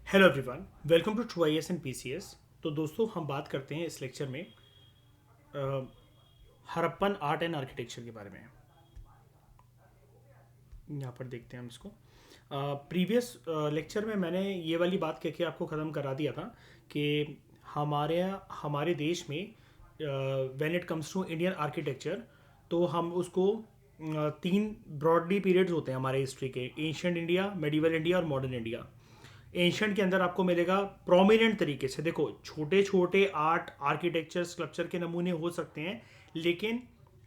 Hello everyone, welcome to True I S and P C S. तो दोस्तों, हम बात करते हैं इस लेक्चर में हड़प्पन आर्ट एंड आर्किटेक्चर के बारे में। यहाँ पर देखते हैं हम इसको। प्रीवियस लेक्चर में मैंने ये वाली बात कह के आपको ख़त्म करा दिया था कि हमारे हमारे देश में when it comes to Indian architecture, तो हम उसको तीन ब्रॉडली पीरियड्स होते हैं हमारे हिस्ट्री के: एंशियंट इंडिया, मेडिवल इंडिया और मॉडर्न इंडिया। एंशियंट के अंदर आपको मिलेगा प्रोमिनेंट तरीके से, देखो, छोटे छोटे आर्ट, आर्किटेक्चर, स्कल्पचर के नमूने हो सकते हैं, लेकिन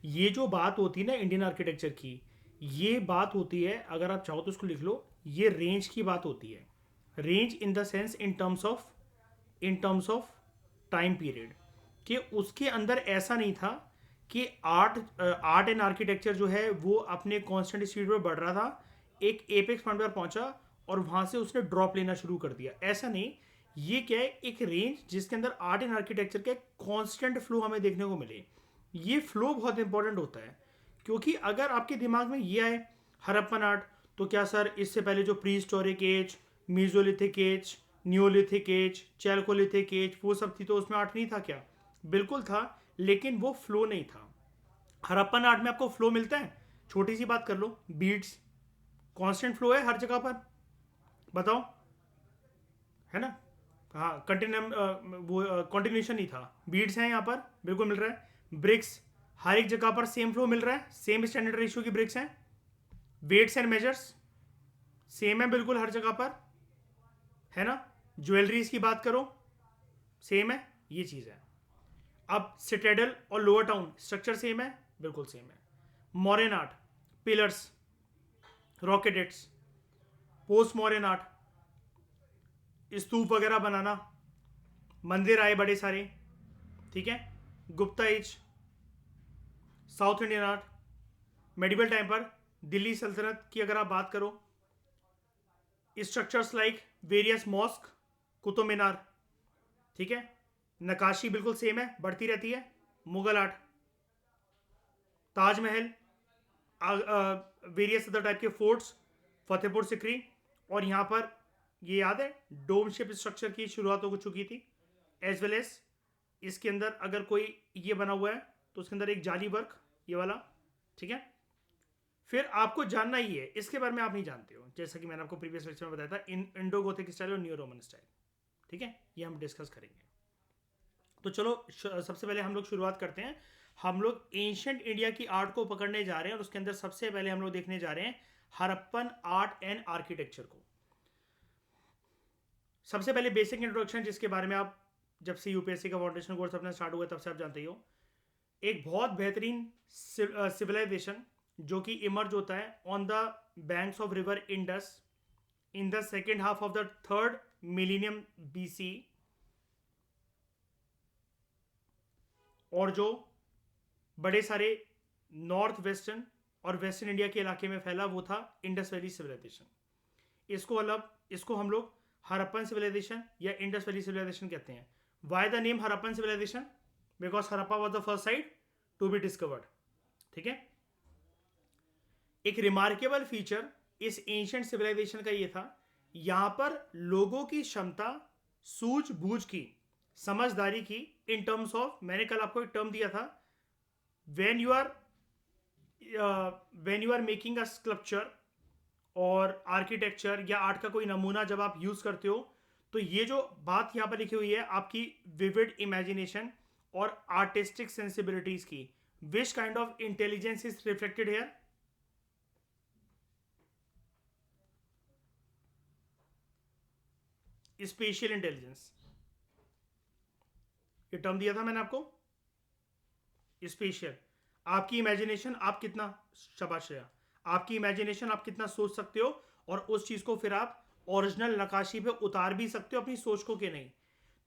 ये जो बात होती है ना इंडियन आर्किटेक्चर की, ये बात होती है, अगर आप चाहो तो उसको लिख लो, ये रेंज की बात होती है। Range in the sense, in terms of time period, कि उसके अंदर ऐसा नहीं था कि आर्ट एंड आर्किटेक्चर जो है वो अपने कांस्टेंट स्पीड पर बढ़ रहा था, एक एपेक्स पॉइंट पर पहुंचा और वहां से उसने ड्रॉप लेना शुरू कर दिया। ऐसा नहीं, ये क्या है, एक रेंज जिसके अंदर आर्ट एंड आर्किटेक्चर का कांस्टेंट फ्लो हमें देखने को मिले। ये फ्लो बहुत इंपॉर्टेंट होता है, क्योंकि अगर आपके दिमाग में ये आए हड़प्पन आर्ट, तो क्या सर इससे पहले जो prehistoric age, Mesolithic age, Neolithic age, Chalcolithic age, वो सब थी, तो उसमें आर्ट नहीं था क्या? बिल्कुल था, लेकिन वो फ्लो नहीं था। हड़प्पन आर्ट में आपको फ्लो मिलता है। छोटी सी बात कर लो, बीड्स, कांस्टेंट फ्लो है हर जगह पर, बताओ, है ना? हाँ, कंटिन्यू वो कंटिन्यूशन नहीं था। बीड्स हैं यहाँ पर, बिल्कुल मिल रहा है। ब्रिक्स, हर एक जगह पर सेम फ्लो मिल रहा है, सेम स्टैंडर्ड रेशियो की ब्रिक्स हैं। वेट्स एंड मेजर्स सेम है बिल्कुल हर जगह पर, है ना? ज्वेलरीज की बात करो, सेम है, ये चीज़ है। अब सिटेडल और लोअर टाउन स्ट्रक्चर सेम है, बिल्कुल सेम है। मॉडर्न आर्ट, पिलर्स, रॉकेटेट्स, पोस्ट मॉडर्न आर्ट, स्तूप वगैरह बनाना, मंदिर आए बड़े सारे, ठीक है। Gupta age, South Indian art, medieval time पर दिल्ली सल्तनत की अगर आप बात करो, structures like various mosque, Qutub Minar, ठीक है। नकाशी बिल्कुल सेम है, बढ़ती रहती है। Mughal art, Taj Mahal, various other type के फोर्ट्स, फतेहपुर सिकरी, और यहाँ पर ये याद है डोम शेप स्ट्रक्चर की शुरुआत हो चुकी थी। एज वेल एज इसके अंदर अगर कोई ये बना हुआ है तो उसके अंदर एक जाली वर्क, ये वाला, ठीक है। फिर आपको जानना ही है इसके बारे में, आप नहीं जानते हो, जैसा कि मैंने आपको प्रीवियस लेक्चर में बताया था, इंडो गोथिक स्टाइल और न्यू रोमन स्टाइल, ठीक है। ये हम डिस्कस करेंगे। तो चलो, सबसे पहले हम लोग शुरुआत करते हैं। हम लोग एंशियंट इंडिया की आर्ट को पकड़ने जा रहे हैं और उसके अंदर सबसे पहले हम लोग देखने जा रहे हैं हड़प्पन आर्ट एंड आर्किटेक्चर को। सबसे पहले बेसिक इंट्रोडक्शन, जिसके बारे में आप जब से यूपीएससी का फाउंडेशन कोर्स अपना स्टार्ट हुआ तब से आप जानते ही हो। एक बहुत बेहतरीन सिविलाइजेशन जो कि इमर्ज होता है on the banks of river Indus in the second half of the third millennium BC, और जो बड़े सारे नॉर्थ वेस्टर्न और वेस्टर्न इंडिया के इलाके में फैला, वो था इंडस वैली सिविलाइजेशन। इसको हम लोग हड़प्पन सिविलाइजेशन या इंडस वैली सिविलाइजेशन कहते हैं। Why the name Harappan civilisation? Because Harappa was the first site to be discovered, ठीक है। एक रिमार्केबल फीचर इस एंशियंट सिविलाइजेशन का ये था, यहां पर लोगों की क्षमता, सूझबूझ की, समझदारी की, इन टर्म्स ऑफ, मैंने कल आपको एक टर्म दिया था, when you are making a sculpture और आर्किटेक्चर या आर्ट का कोई नमूना जब आप यूज करते हो, तो ये जो बात यहां पर लिखी हुई है आपकी विविड इमेजिनेशन और आर्टिस्टिक सेंसिबिलिटीज की, which kind of intelligence is reflected here? Spatial intelligence, ये टर्म दिया था मैंने आपको, स्पेशियल। आपकी इमेजिनेशन, आप कितना, शाबाशिया, आपकी इमेजिनेशन, आप कितना सोच सकते हो, और उस चीज को फिर आप ओरिजिनल नकाशी पे उतार भी सकते हो अपनी सोच को, कि नहीं।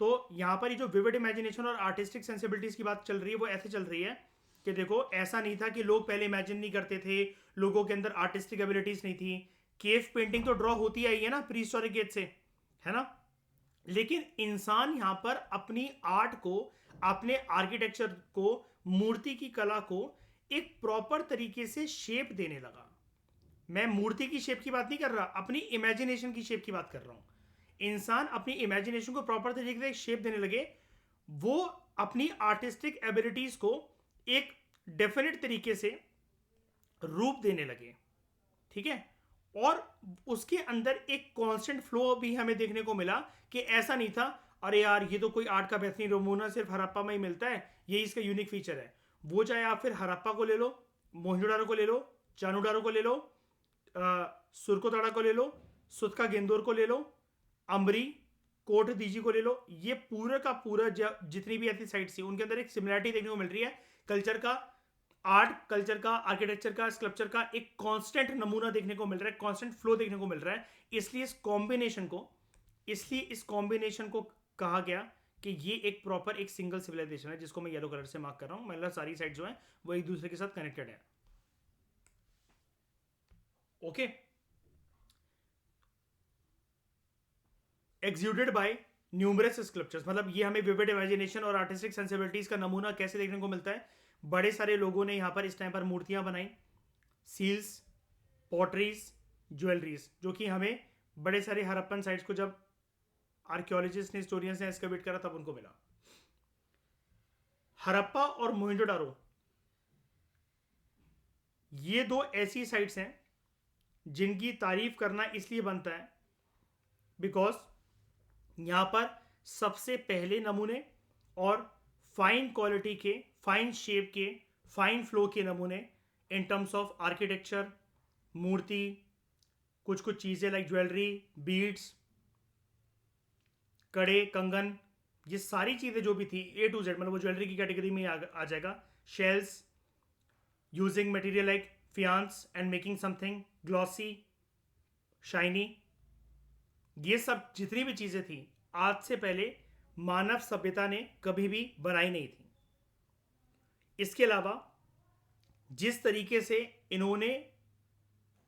तो यहां पर ये जो विविड इमेजिनेशन और आर्टिस्टिक सेंसिबिलिटीज की बात चल रही है, वो ऐसे चल रही है कि देखो, ऐसा नहीं था कि लोग पहले इमेजिन नहीं करते थे, लोगों के अंदर आर्टिस्टिक एबिलिटीज नहीं थी। केव पेंटिंग तो ड्रॉ होती आई है ना प्री हिस्टोरिक एज से, है ना? लेकिन इंसान यहां पर अपनी आर्ट को, अपने आर्किटेक्चर को, मूर्ति की कला को एक प्रॉपर तरीके से शेप देने लगा। मैं मूर्ति की शेप की बात नहीं कर रहा, अपनी इमेजिनेशन की शेप की बात कर रहा हूं। इंसान अपनी इमेजिनेशन को प्रॉपर तरीके से शेप देने लगे, वो अपनी आर्टिस्टिक एबिलिटीज को एक डेफिनेट तरीके से रूप देने लगे, ठीक है। और उसके अंदर एक कांस्टेंट फ्लो भी हमें देखने को मिला कि ऐसा नहीं था अरे यार ये तो कोई आर्ट का बेहतरीन नमूना सिर्फ हड़प्पा में ही मिलता है, ये इसका यूनिक फीचर है। वो चाहे आप फिर हड़प्पा को ले लो, मोहनजोदारो को ले लो, चानुडारो को ले लो, सुरकोताड़ा को ले लो, सुतका गेंदोर को ले लो, अम्बरी, कोट दीजी को ले लो, ये पूरा का पूरा जितनी भी ऐसी साइट्स थी उनके अंदर एक सिमिलरिटी देखने को मिल रही है। कल्चर का, आर्ट कल्चर का, आर्किटेक्चर का, स्कल्पचर का एक कांस्टेंट नमूना देखने को मिल रहा है, कांस्टेंट फ्लो देखने को मिल रहा है। इसलिए इस कॉम्बिनेशन को कहा गया कि ये एक प्रॉपर एक सिंगल सिविलाइजेशन है, जिसको मैं येलो कलर से मार्क कर रहा हूं। मतलब सारी साइड जो है वो एक दूसरे के साथ कनेक्टेड है। ओके, एक्सुडेड बाय न्यूमरस स्कल्पचर्स, मतलब ये हमें विविड इमेजिनेशन और आर्टिस्टिक सेंसिबिलिटीज का नमूना कैसे देखने को मिलता है। बड़े सारे लोगों ने यहाँ पर इस टाइम पर मूर्तियां बनाई, सील्स, पॉटरीज, ज्वेलरीज, जो कि हमें बड़े सारे हड़प्पन साइट्स को जब आर्कियोलॉजिस्ट ने, हिस्टोरियंस ने एक्सकवेट करा तब उनको मिला। हड़प्पा और मोहनजोदारो ये दो ऐसी साइट्स हैं जिनकी तारीफ करना इसलिए बनता है बिकॉज यहां पर सबसे पहले नमूने और फाइन क्वालिटी के, फाइन शेप के, फाइन फ्लो के नमूने इन टर्म्स ऑफ आर्किटेक्चर, मूर्ति, कुछ कुछ चीज़ें लाइक ज्वेलरी, बीड्स, कड़े, कंगन, ये सारी चीज़ें जो भी थी A to Z, मतलब वो ज्वेलरी की कैटेगरी में आ जाएगा। Shells, using material like faience and making something glossy, shiny, ये सब जितनी भी चीज़ें थी आज से पहले मानव सभ्यता ने कभी भी बनाई नहीं थी। इसके अलावा जिस तरीके से इन्होंने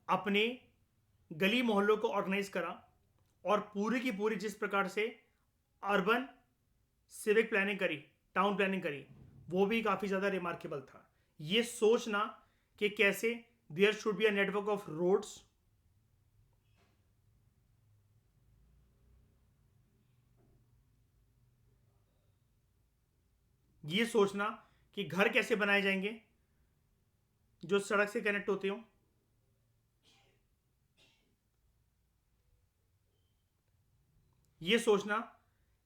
अपने गली मोहल्लों को ऑर्गेनाइज करा और पूरी की पूरी जिस प्रकार से अर्बन सिविक प्लानिंग करी, टाउन प्लानिंग करी, वो भी काफ़ी ज़्यादा रिमार्केबल था। ये सोचना कि कैसे there should be a network of roads, ये सोचना कि घर कैसे बनाए जाएंगे जो सड़क से कनेक्ट होते हो, ये सोचना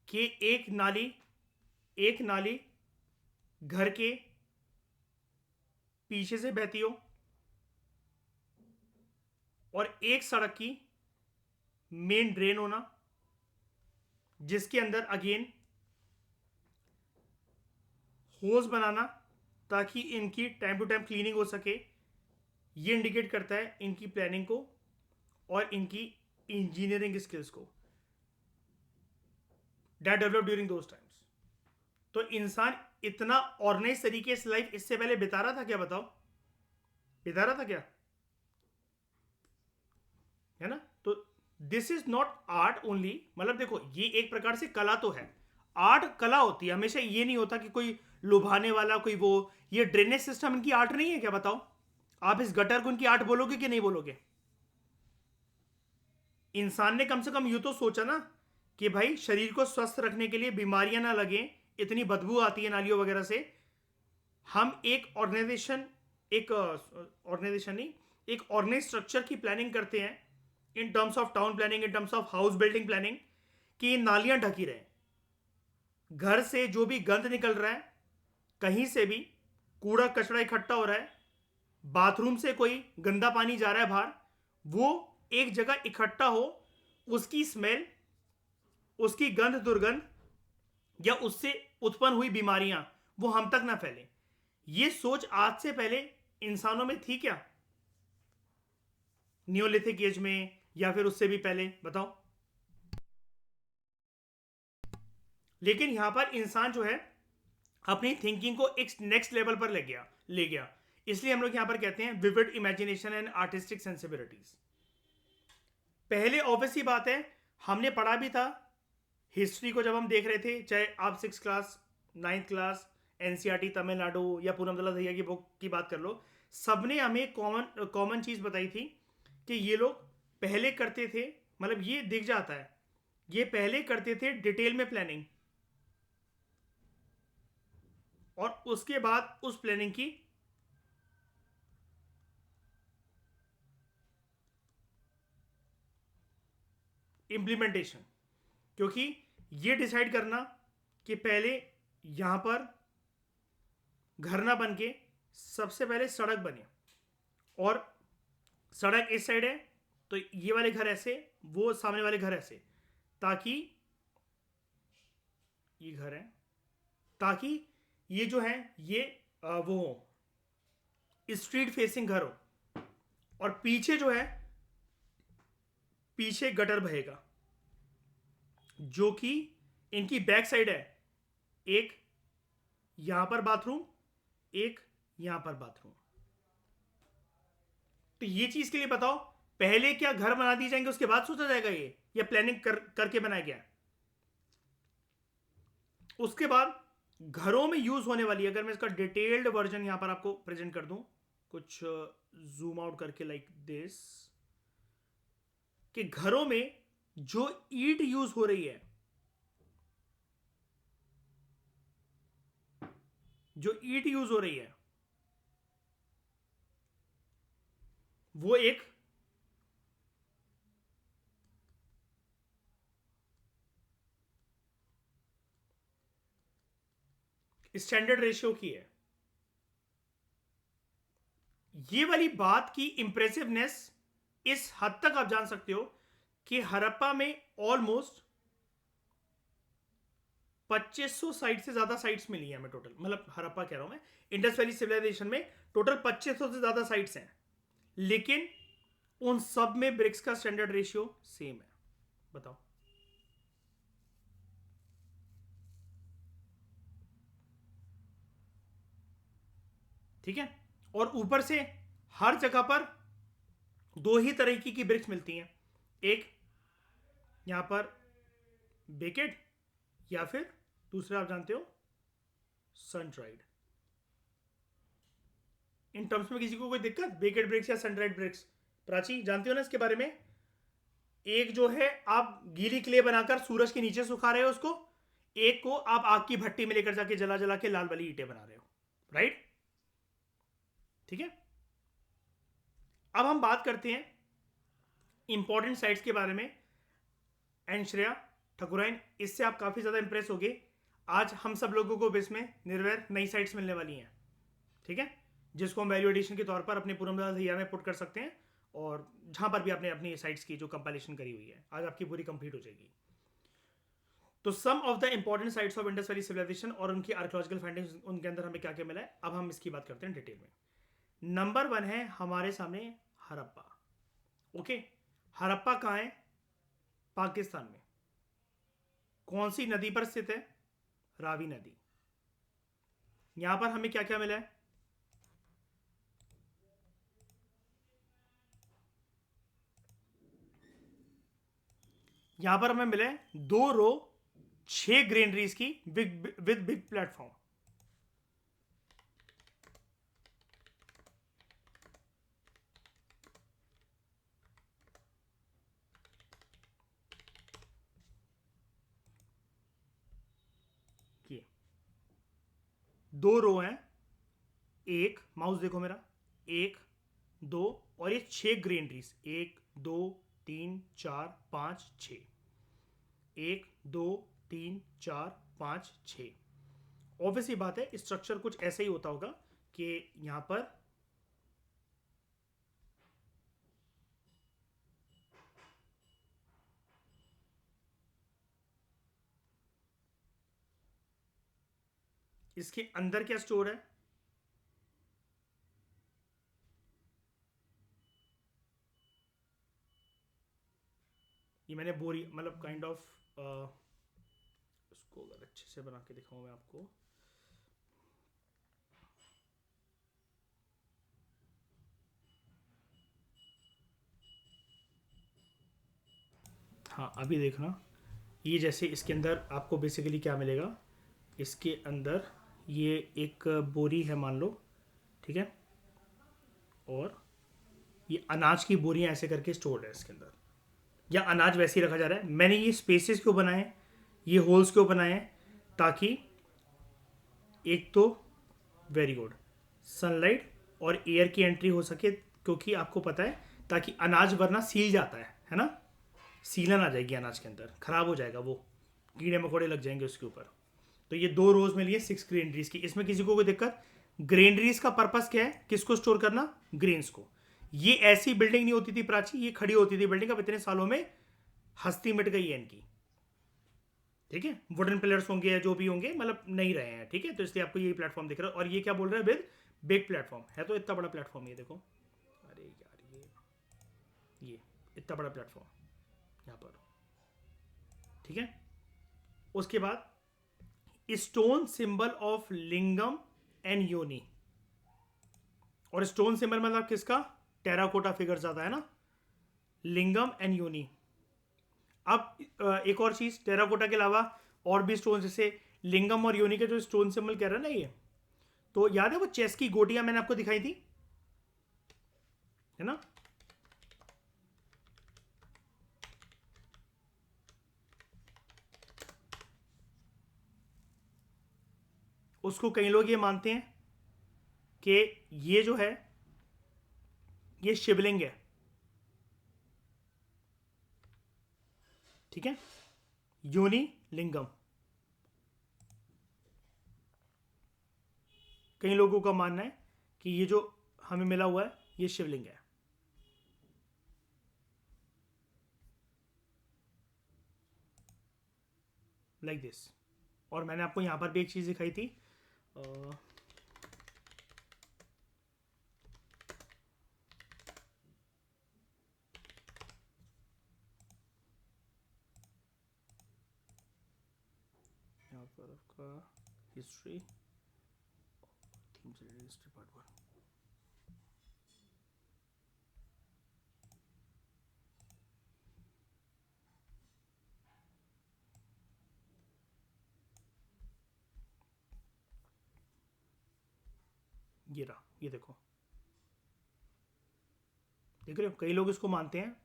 कि एक नाली घर के पीछे से बहती हो और एक सड़क की मेन ड्रेन होना, जिसके अंदर अगेन होज बनाना ताकि इनकी टाइम टू टाइम क्लीनिंग हो सके। ये इंडिकेट करता है इनकी प्लानिंग को और इनकी इंजीनियरिंग स्किल्स को that develop during those times. तो इंसान इतना ऑर्गेनाइज तरीके से लाइफ इससे पहले बिता रहा था क्या? बताओ, बिता रहा था क्या? है ना? तो this is not art only, मतलब देखो ये एक प्रकार से कला तो है। आर्ट कला होती है, हमेशा ये नहीं होता कि कोई लुभाने वाला कोई वो, ये ड्रेनेज सिस्टम इनकी आर्ट नहीं है क्या? बताओ, आप इस गटर को इनकी आर्ट बोलोगे कि नहीं बोलोगे? इंसान ने कम से कम यूं तो सोचा ना कि भाई शरीर को स्वस्थ रखने के लिए बीमारियां ना लगे, इतनी बदबू आती है नालियों वगैरह से, हम एक ऑर्गेनाइजेशन नहीं, एक ऑर्गेनाइज स्ट्रक्चर की प्लानिंग करते हैं in terms of town planning, in terms of house building planning, कि नालियां ढकी रहे, घर से जो भी गंद निकल रहा है, कहीं से भी कूड़ा कचरा इकट्ठा हो रहा है, बाथरूम से कोई गंदा पानी जा रहा है बाहर, वो एक जगह इकट्ठा हो, उसकी स्मेल, उसकी गंध दुर्गंध या उससे उत्पन्न हुई बीमारियां वो हम तक ना फैले। ये सोच आज से पहले इंसानों में थी क्या? नियोलिथिक एज में या फिर उससे भी पहले? बताओ। लेकिन यहां पर इंसान जो है अपनी थिंकिंग को एक नेक्स्ट लेवल पर ले गया। इसलिए हम लोग यहां पर कहते हैं vivid imagination and artistic sensibilities. पहले ऑब्वियस ही बात है, हमने पढ़ा भी था हिस्ट्री को, जब हम देख रहे थे, चाहे आप 6th class, 9th class, NCERT Tamil Nadu या पूनमदला दहिया की बुक की बात कर लो, सबने हमें कॉमन चीज बताई थी कि ये लोग पहले करते थे। मतलब ये दिख जाता है ये पहले करते थे डिटेल में प्लानिंग, और उसके बाद उस प्लानिंग की इम्प्लीमेंटेशन। क्योंकि ये डिसाइड करना कि पहले यहां पर घर ना बन के सबसे पहले सड़क बने, और सड़क इस साइड है तो ये वाले घर ऐसे, वो सामने वाले घर ऐसे, ताकि ये घर है, ताकि ये जो है ये वो स्ट्रीट फेसिंग घर हो, और पीछे जो है पीछे गटर बहेगा जो कि इनकी बैक साइड है। एक यहां पर बाथरूम, एक यहां पर बाथरूम। तो ये चीज के लिए बताओ, पहले क्या घर बना दिए जाएंगे उसके बाद सोचा जाएगा ये, या प्लानिंग करके बनाया गया? उसके बाद घरों में यूज होने वाली, अगर मैं इसका डिटेल्ड वर्जन यहां पर आपको प्रेजेंट कर दूं, कुछ जूम आउट करके लाइक दिस, कि घरों में जो ईंट यूज हो रही है, जो ईंट यूज हो रही है वो एक स्टैंडर्ड रेशियो की है। ये वाली बात की इंप्रेसिवनेस इस हद तक आप जान सकते हो कि हड़प्पा में ऑलमोस्ट 2500 साइट से ज्यादा साइट्स मिली है हमें टोटल, मतलब हड़प्पा कह रहा हूं मैं, इंडस वैली सिविलाइजेशन में टोटल 2500 से ज्यादा साइट्स हैं, लेकिन उन सब में ब्रिक्स का स्टैंडर्ड रेशियो सेम है। बताओ। ठीक है, और ऊपर से हर जगह पर दो ही तरीके की ब्रिक्स मिलती हैं, एक यहां पर बेकेड, या फिर दूसरा आप जानते हो सन ड्राइड। इन टर्म्स में किसी को कोई दिक्कत, बेकेड ब्रिक्स या सन ड्राइड ब्रिक्स? प्राची जानते हो ना इसके बारे में? एक जो है आप गीली क्ले बनाकर सूरज के नीचे सुखा रहे हो उसको, एक को आप आग की भट्टी में लेकर जाके जला जला के लाल वाली ईंटें बना रहे हो, राइट? ठीक है, अब हम बात करते हैं इंपॉर्टेंट साइट्स के बारे में। एंड श्रेया ठकुराइन, इससे आप काफी ज्यादा इंप्रेस होगे। आज हम सब लोगों को बिस में निर्वैर नई साइट्स मिलने वाली हैं, ठीक है, जिसको हम वैल्यू एडिशन के तौर पर अपने पूर्वदास धिया में पुट कर सकते हैं, और जहां पर भी आपने अपनी साइट्स की जो कंपाइलेशन करी हुई है आज आपकी पूरी कंप्लीट हो जाएगी। तो some of the important sites of Indus valley civilisation और उनकी आर्कियोलॉजिकल फाइंडिंग्स, उनके अंदर हमें क्या क्या मिला है, अब हम इसकी बात करते हैं डिटेल में। नंबर 1 है हमारे सामने हड़प्पा। ओके, हड़प्पा कहाँ है? पाकिस्तान में। कौन सी नदी पर स्थित है? रावी नदी। यहां पर हमें क्या क्या मिला है? यहां पर हमें मिले 2 रो 6 ग्रेनरीज की विद बिग प्लेटफॉर्म। ये 2 रो हैं, एक माउस देखो मेरा, 1 2, और ये 6 ग्रेनरीज, 1 2 3 4 5 6, 1 2 3 4 5 6। ऑब्वियसली बात है स्ट्रक्चर कुछ ऐसा ही होता होगा कि यहां पर इसके अंदर क्या स्टोर है? ये मैंने बोरी मतलब काइंड ऑफ इसको अगर अच्छे से बना के दिखाऊं मैं आपको, हाँ अभी देखना, ये जैसे इसके अंदर आपको बेसिकली क्या मिलेगा, इसके अंदर ये एक बोरी है मान लो, ठीक है, और ये अनाज की बोरियां ऐसे करके स्टोर्ड है इसके अंदर। या अनाज वैसे ही रखा जा रहा है। मैंने ये स्पेसेस क्यों बनाए हैं, ये होल्स क्यों बनाए हैं, ताकि एक तो वेरी गुड सनलाइट और एयर की एंट्री हो सके, क्योंकि आपको पता है ताकि अनाज वरना सील जाता है ना, सीलन आ जाएगी अनाज के अंदर, खराब हो जाएगा वो, कीड़े मकोड़े लग जाएंगे उसके ऊपर। तो ये 2 रोज में लिए 6 ग्रेनरीज की। इसमें किसी को कोई दिक्कत? ग्रेनरीज का पर्पस क्या है, किसको स्टोर करना, ग्रेन्स को। ये ऐसी बिल्डिंग नहीं होती थी प्राची, ये खड़ी होती थी बिल्डिंग, अब इतने सालों में हस्ती मिट गई है इनकी, ठीक है। वुडन पिलर्स होंगे या जो भी होंगे, मतलब नहीं रहे हैं, ठीक है। तो इसलिए आपको यही प्लेटफॉर्म दिख रहा है। और ये क्या बोल रहा है, विद बिग प्लेटफॉर्म है, तो इतना बड़ा प्लेटफॉर्म, ये देखो, अरे यार ये इतना बड़ा प्लेटफॉर्म यहाँ पर, ठीक है। उसके बाद stone symbol of lingam and योनी। और स्टोन सिंबल मतलब किसका, टेराकोटा फिगर ज्यादा है ना, लिंगम एंड योनी। अब एक और चीज, टेराकोटा के अलावा और भी स्टोन, जैसे लिंगम और योनी के जो स्टोन सिंबल कह रहे हैं ना ये, तो याद है वो चेस की गोटियां मैंने आपको दिखाई थी, है ना। उसको कई लोग ये मानते हैं कि ये जो है ये शिवलिंग है, ठीक है, योनि लिंगम। कई लोगों का मानना है कि ये जो हमें मिला हुआ है ये शिवलिंग है। Like this. और मैंने आपको यहां पर भी एक चीज दिखाई थी, यहाँ पर आपका हिस्ट्री, हिस्ट्री पार्ट 1, ये रहा, ये देखो, देख रहे हो। कई लोग इसको मानते हैं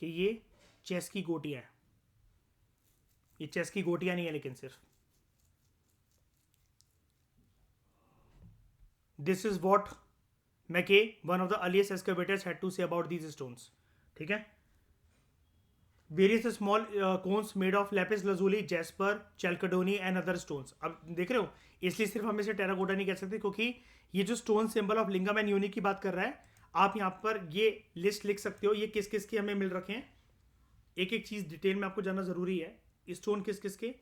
कि ये चेस की गोटियां हैं, ये चेस की गोटियां नहीं है, लेकिन सिर्फ this is what Mackay, one of the earliest excavators had to say about these stones, ठीक है। Various small cones made of lapis lazuli, jasper, chalcedony and other stones. अब देख रहे हो, इसलिए सिर्फ हम इसे टेराकोटा नहीं कह सकते, क्योंकि ये जो stone symbol of lingam and unique की बात कर रहा है, आप यहाँ पर ये लिस्ट लिख सकते हो, ये किस किस के हमें मिल रखे हैं। एक एक चीज डिटेल में आपको जानना जरूरी है, स्टोन किस किस के।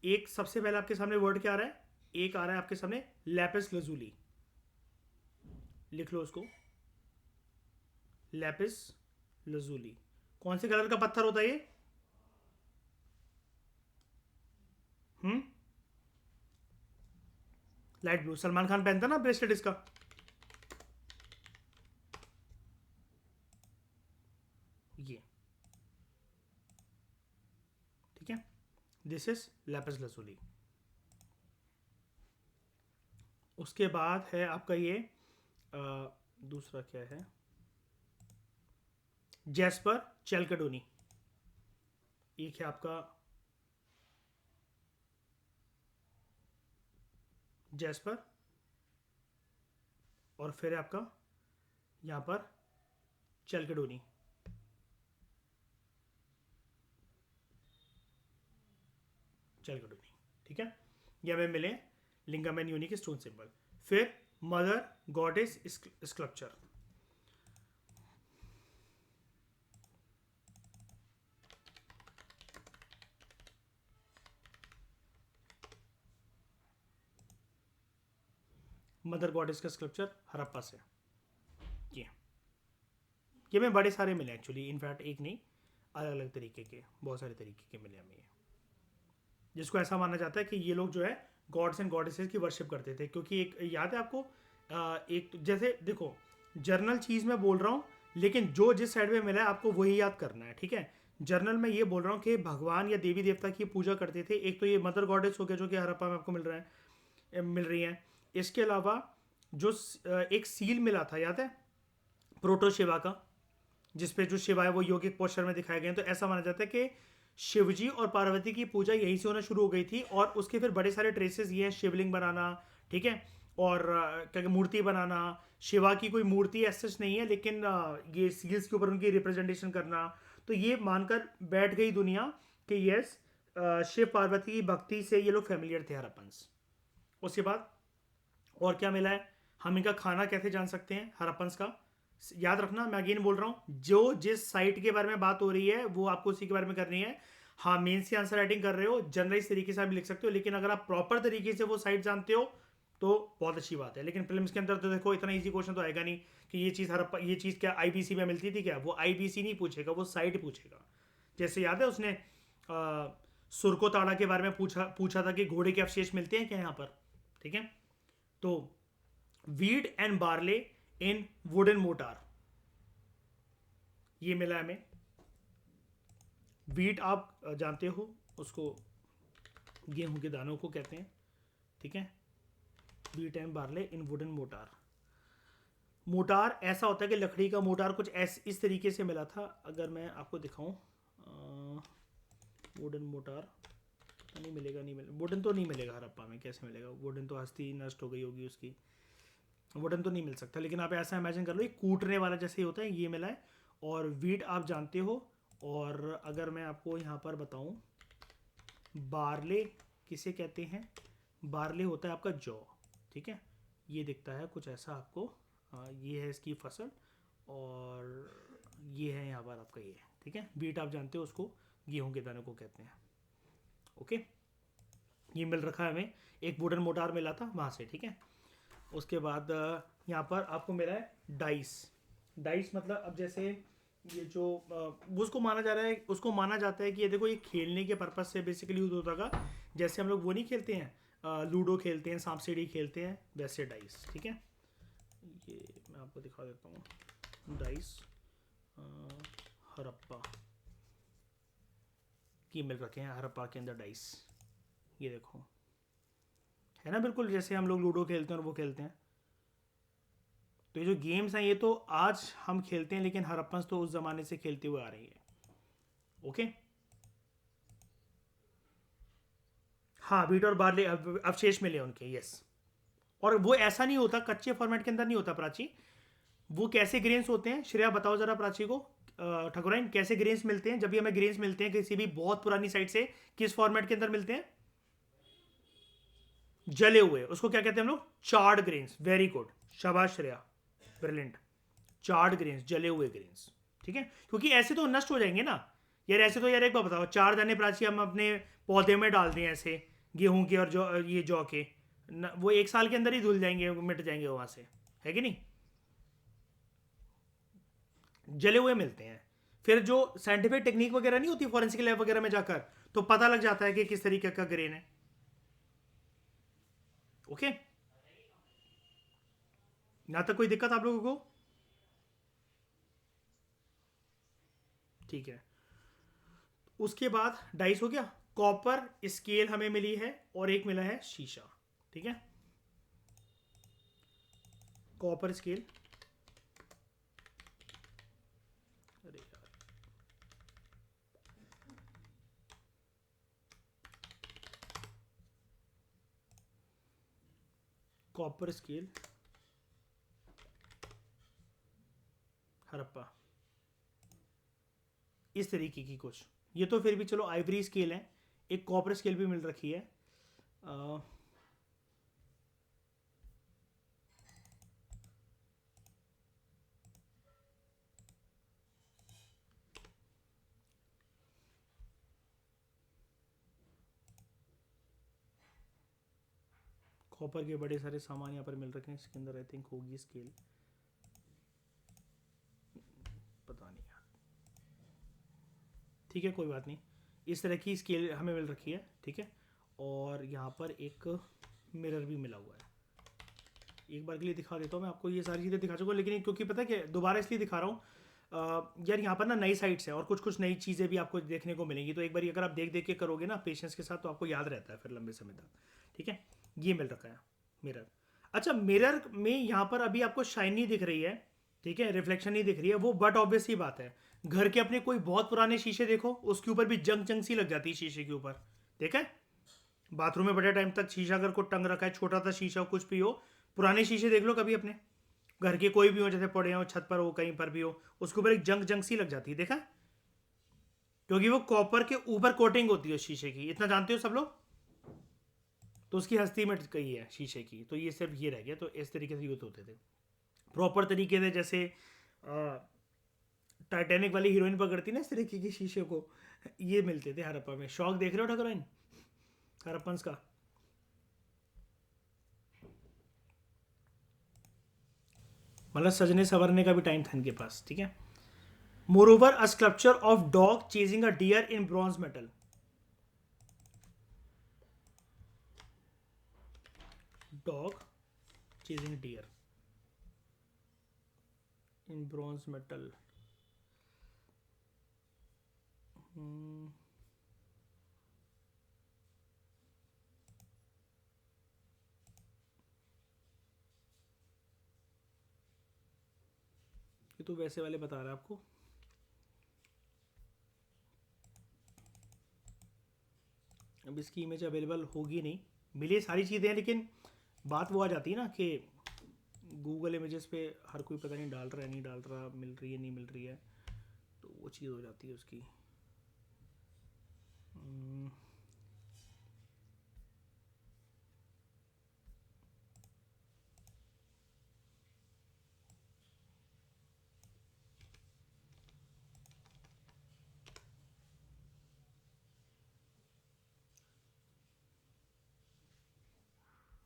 एक सबसे पहले आपके सामने वर्ड क्या आ रहा है, एक आ रहा है आपके सामने लैपिस लजूली, लिख लो उसको, लैपिस लजूली। कौन से कलर का पत्थर होता है ये, लाइट ब्लू। सलमान खान पहनता ना ब्रेसलेट इसका, ये, ठीक है। This is Lapis lazuli. उसके बाद है आपका ये दूसरा क्या है, जैस्पर चैल्कडोनी। एक है आपका जैस्पर, और फिर है आपका यहां पर चैल्कडोनी, चैल्कडोनी, ठीक है। ये हमें मिले लिंगम एंड यूनी के स्टोन सिंबल। फिर mother goddess sculpture, mother goddess का स्कल्पचर हड़प्पा से, ये में बड़े सारे मिले एक्चुअली, इनफैक्ट एक नहीं, अलग अलग तरीके के, बहुत सारे तरीके के मिले हमें ये, जिसको ऐसा माना जाता है कि ये लोग जो है गॉड्स एंड गॉडेसेस की वर्शिप करते थे। क्योंकि एक याद है आपको, एक जैसे देखो, जर्नल चीज़ मैं बोल रहा हूँ, लेकिन जो जिस साइड में मिला है आपको वही याद करना है, ठीक है। जर्नल में ये बोल रहा हूँ कि भगवान या देवी देवता की पूजा करते थे। एक तो ये मदर गॉडेस हो गया, जो कि हड़प्पा में आपको मिल रही है। इसके अलावा जो एक सील मिला था, याद है, प्रोटोशिवा का, जिसपे जो शिव है वो योगिक पोस्चर में दिखाए गए हैं। तो ऐसा माना जाता है कि शिवजी और पार्वती की पूजा यहीं से होना शुरू हो गई थी, और उसके फिर बड़े सारे ट्रेसेस ये हैं, शिवलिंग बनाना, ठीक है, और क्या कहते, मूर्ति बनाना। शिवा की कोई मूर्ति ऐसा नहीं है, लेकिन ये सील्स के ऊपर उनकी रिप्रेजेंटेशन करना, तो ये मानकर बैठ गई दुनिया कि यस, शिव पार्वती की भक्ति से ये लोग फेमिलियर थे हरप्पन्स। उसके बाद और क्या मिला है, हम इनका खाना कैसे जान सकते हैं हरप्पन्स का। याद रखना, मैं अगेन बोल रहा हूँ, जो जिस साइट के बारे में बात हो रही है वो आपको उसी के बारे में करनी है। हाँ, मेन से आंसर राइटिंग कर रहे हो, जनरलाइज तरीके से आप लिख सकते हो, लेकिन अगर आप प्रॉपर तरीके से वो साइट जानते हो तो बहुत अच्छी बात है। लेकिन फिल्म्स के अंदर तो देखो इतना इजी क्वेश्चन तो आएगा नहीं कि ये चीज़ हरप्पा, ये चीज़ क्या आईबीसी में मिलती थी क्या, वो आईबीसी नहीं पूछेगा, वो साइट पूछेगा। जैसे याद है उसने सुरको ताड़ा के बारे में पूछा था कि घोड़े के अवशेष मिलते हैं क्या यहाँ पर, ठीक है। तो wheat and barley in wooden motor, ये मिला हमें। वीट आप जानते हो, उसको गेहूं के दानों को कहते हैं, ठीक है। Wheat and barley in wooden motor. Motor ऐसा होता है कि लकड़ी का मोटार कुछ इस तरीके से मिला था। अगर मैं आपको दिखाऊं, वुडन मोटार नहीं मिलेगा, नहीं मिलेगा, वुडन तो नहीं मिलेगा हरप्पा में, कैसे मिलेगा वुडन, तो हस्ती नष्ट हो गई होगी उसकी, वुडन तो नहीं मिल सकता। लेकिन आप ऐसा इमेजिन कर लो, कूटने वाला जैसे ही होता है, ये मिला है। और वीट आप जानते हो, और अगर मैं आपको यहाँ पर बताऊँ, बार्ले किसे कहते हैं, बार्ले होता है आपका जौ, ठीक है। ये दिखता है कुछ ऐसा आपको, ये है इसकी फसल, और ये है यहाँ पर आपका ये, ठीक है। वीट आप जानते हो, उसको गेहूं के दाने को कहते हैं, ओके। ये मिल रखा है हमें, एक वुडन मोटार मिला था वहाँ से, ठीक है। उसके बाद यहाँ पर आपको मिला है डाइस। डाइस मतलब अब जैसे ये जो उसको माना जा रहा है, उसको माना जाता है कि ये देखो, ये खेलने के पर्पज से बेसिकली यूज होता था। जैसे हम लोग वो नहीं खेलते हैं, लूडो खेलते हैं, सांप सीढ़ी खेलते हैं, वैसे डाइस, ठीक है। ये मैं आपको दिखा देता हूँ, डाइस हरप्पा की मिल रखे हैं, हरप्पा के अंदर डाइस, ये देखो, है ना, बिल्कुल जैसे हम लोग लूडो खेलते हैं और वो खेलते हैं। तो ये जो गेम्स हैं ये तो आज हम खेलते हैं, लेकिन हरप्पन्स तो उस जमाने से खेलते हुए आ रही है, ओके। हाँ, वीट और बार्ले अवशेष मिले उनके, यस। और वो ऐसा नहीं होता, कच्चे फॉर्मेट के अंदर नहीं होता प्राची। वो कैसे ग्रेन्स होते हैं, श्रेया बताओ जरा प्राची को, ठकुराइन, कैसे ग्रेन्स मिलते हैं जब भी हमें ग्रेन्स मिलते हैं किसी भी बहुत पुरानी साइट से, किस फॉर्मेट के अंदर मिलते हैं, जले हुए, उसको क्या कहते हैं हम लोग, चार्ड ग्रेन्स। वेरी गुड, शाबाश श्रेया, ब्रिलियंट। चार्ड ग्रेन्स, जले हुए ग्रेन्स, ठीक है। क्योंकि ऐसे तो नष्ट हो जाएंगे ना यार, ऐसे तो यार एक बार बताओ, 4 दाने प्राची हम अपने पौधे में डाल दें ऐसे, गेहूं के और जो ये जौ के, वो 1 साल के अंदर ही धुल जाएंगे, मिट जाएंगे वहां से, है कि नहीं। जले हुए मिलते हैं। फिर जो साइंटिफिक टेक्निक वगैरह नहीं होती फॉरेंसिक लैब वगैरह में जाकर, तो पता लग जाता है कि किस तरीके का ग्रेन है, ओके। यहां तक कोई दिक्कत आप लोगों को, ठीक है। उसके बाद डाइस हो गया, कॉपर स्केल हमें मिली है, और एक मिला है शीशा, ठीक है। कॉपर स्केल, अरे यार, कॉपर स्केल हरप्पा, इस तरीके की कुछ। ये तो फिर भी चलो आइवरी स्केल है, एक कॉपर स्केल भी मिल रखी है। कॉपर के बड़े सारे सामान यहाँ पर मिल रखे हैं, इसके अंदर आई थिंक होगी स्केल, पता नहीं यार, ठीक है कोई बात नहीं। इस तरह की स्केल हमें मिल रखी है, ठीक है। और यहाँ पर एक मिरर भी मिला हुआ है, एक बार के लिए दिखा देता हूँ मैं आपको, ये सारी चीज़ें दिखा चुका, लेकिन क्योंकि पता है कि दोबारा इसलिए दिखा रहा हूँ, यार यहाँ पर ना नई साइट्स है और कुछ कुछ नई चीज़ें भी आपको देखने को मिलेंगी, तो एक बार अगर आप देख देख के करोगे ना पेशेंस के साथ, तो आपको याद रहता है फिर लंबे समय तक, ठीक है। ये मिल रखा है मिरर। अच्छा, मिरर में यहाँ पर अभी आपको शाइनी दिख रही है, ठीक है, रिफ्लेक्शन नहीं दिख रही है वो, बट ऑब्वियस ही बात है, घर के अपने कोई बहुत पुराने शीशे देखो, उसके ऊपर भी जंग जंग सी लग जाती है शीशे के ऊपर। देखा है, बाथरूम में बड़े टाइम तक शीशा अगर को टंग रखा है, छोटा सा शीशा हो, कुछ भी हो, पुराने शीशे देख लो कभी अपने घर के, कोई भी हो, जैसे पड़े हो, छत पर हो, कहीं पर भी हो, उसके ऊपर एक जंग जंग सी लग जाती है। देखा, क्योंकि वो कॉपर के ऊपर कोटिंग होती है शीशे की, इतना जानते हो सब लोग। तो उसकी हस्ती मिट गई है शीशे की, तो ये सिर्फ ये रह गया। तो इस तरीके से यूज होते थे प्रॉपर तरीके से, जैसे टाइटैनिक वाली हीरोइन पकड़ती ना इस तरीके के शीशे को, ये मिलते थे हड़प्पा में। शौक देख रहे हो ठाकुर हड़प्पन्स का। मतलब सजने संवरने का भी टाइम था इनके पास। ठीक है, moreover a sculpture of dog chasing a deer in bronze metal. Dog chasing deer in bronze metal. ये तो वैसे वाले बता रहा है आपको। अब इसकी इमेज अवेलेबल होगी नहीं, मिली सारी चीज़ें हैं, लेकिन बात वो आ जाती है ना कि गूगल इमेजेस पे हर कोई पता नहीं डाल रहा है, नहीं डाल रहा, मिल रही है, नहीं मिल रही है, तो वो चीज़ हो जाती है उसकी।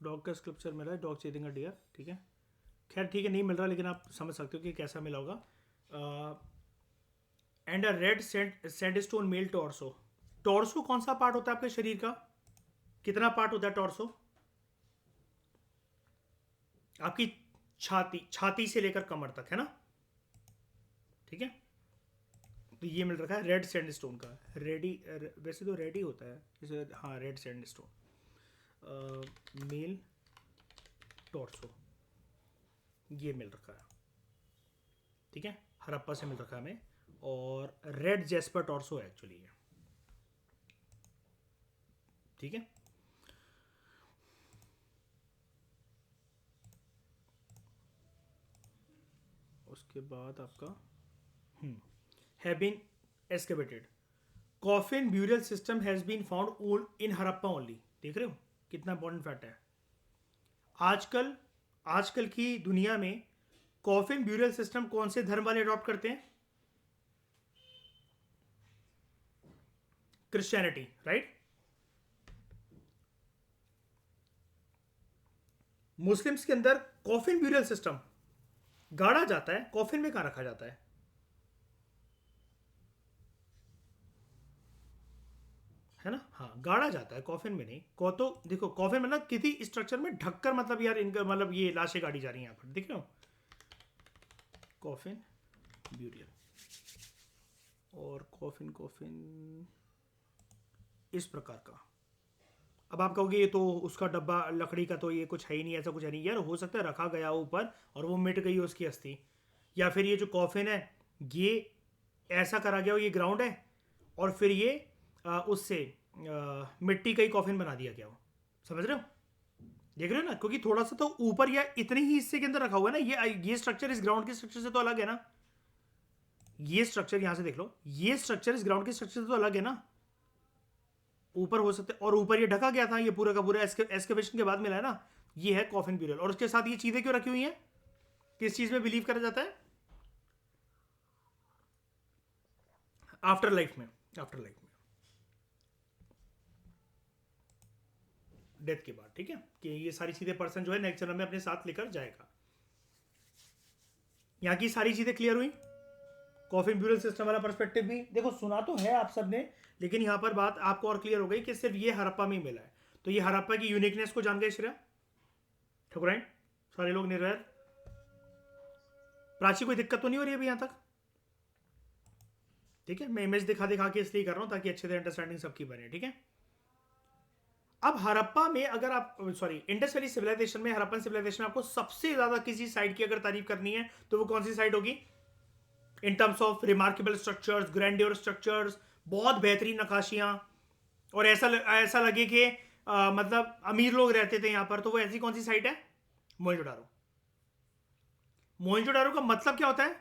डॉग का स्कल्पचर मिला है, डॉग चेजिंग अ डियर। ठीक है, खैर ठीक है, नहीं मिल रहा, लेकिन आप समझ सकते हो कि कैसा मिला होगा। And a red sandstone male torso. Torso कौन सा पार्ट होता है आपके शरीर का? कितना पार्ट होता है टॉर्सो? आपकी छाती, छाती से लेकर कमर तक, है ना? ठीक है, तो ये मिल रखा है रेड सैंडस्टोन का। रेडी, वैसे तो रेड ही होता है जैसे, हाँ, रेड सैंडस्टोन मेल टॉर्सो, ये मिल रखा है। ठीक है, हड़प्पा से मिल रखा है हमें, और रेड जेस्पर टॉर्सो है एक्चुअली ये। ठीक है, उसके बाद आपका have been excavated, coffin burial system has been found in Harappa only. देख रहे हो कितना इंपॉर्टेंट फैक्ट है। आजकल आजकल की दुनिया में कॉफिन ब्यूरियल सिस्टम कौन से धर्म वाले अडॉप्ट करते हैं? Christianity, right. मुस्लिम्स के अंदर कॉफिन ब्यूरियल सिस्टम गाड़ा जाता है, कॉफिन में कहाँ रखा जाता है ना? हाँ, गाड़ा जाता है, कॉफिन में नहीं। को तो देखो, कॉफिन मतलब किसी स्ट्रक्चर में ढककर, मतलब यार इनका मतलब ये लाशें गाड़ी जा रही हैं यहाँ पर, दिख रहे हो? कॉफिन ब्यूरियल, और कॉफिन कॉफिन इस प्रकार का। अब आप कहोगे ये तो उसका डब्बा लकड़ी का, तो ये कुछ है ही नहीं, ऐसा कुछ है नहीं यार। हो सकता है रखा गया ऊपर और वो मिट गई हो उसकी अस्थि, या फिर ये जो कॉफिन है ये ऐसा करा गया हो, ये ग्राउंड है, और फिर ये उससे मिट्टी का ही कॉफिन बना दिया गया हो। समझ रहे हो? देख रहे हो ना, क्योंकि थोड़ा सा तो ऊपर या इतने ही हिस्से के अंदर रखा हुआ है ना। ये स्ट्रक्चर इस ग्राउंड के स्ट्रक्चर से तो अलग है ना। ये स्ट्रक्चर यहां से देख लो, ये स्ट्रक्चर इस ग्राउंड के स्ट्रक्चर से तो अलग है ना। ऊपर हो सकते, और ऊपर ये ढका गया था, ये पूरा का पूरा एक्सकेवेशन के बाद मिला है ना। ये है कॉफिन ब्यूरियल, और उसके साथ ये चीजें क्यों रखी हुई हैं? किस चीज में बिलीव करा जाता है? आफ्टर लाइफ में, आफ्टर लाइफ में, डेथ के बाद। ठीक है, कि ये सारी चीजें पर्सन जो है नेक्स्ट जन्म में अपने साथ लेकर जाएगा। यहाँ की सारी चीजें क्लियर हुई। कॉफिन ब्यूरल सिस्टम वाला पर्सपेक्टिव भी देखो, सुना तो है आप सबने, लेकिन यहाँ पर बात आपको और क्लियर हो गई कि सिर्फ ये हड़प्पा में ही मिला है। तो ये हड़प्पा की यूनिकनेस को जान गए श्रेया ठकुराइन, सारे लोग निर्वैर। प्राची कोई दिक्कत तो नहीं हो रही अभी यहाँ तक? ठीक है, मैं इमेज दिखा दिखा के इसलिए कर रहा हूँ ताकि अच्छे से अंडरस्टैंडिंग सबकी बने। ठीक है, अब हड़प्पा में अगर आप सॉरी इंडस वैली सिविलाइजेशन में, हड़प्पन सिविलाइजेशन में आपको सबसे ज्यादा किसी साइड की अगर तारीफ करनी है तो वो कौन सी साइड होगी? In terms of remarkable structures, grandeur structures, बहुत बेहतरीन नक्काशियां, और ऐसा लगे कि मतलब अमीर लोग रहते थे यहाँ पर, तो वो ऐसी कौन सी साइट है? मोहनजोदारो। मोहनजोदारो का मतलब क्या होता है?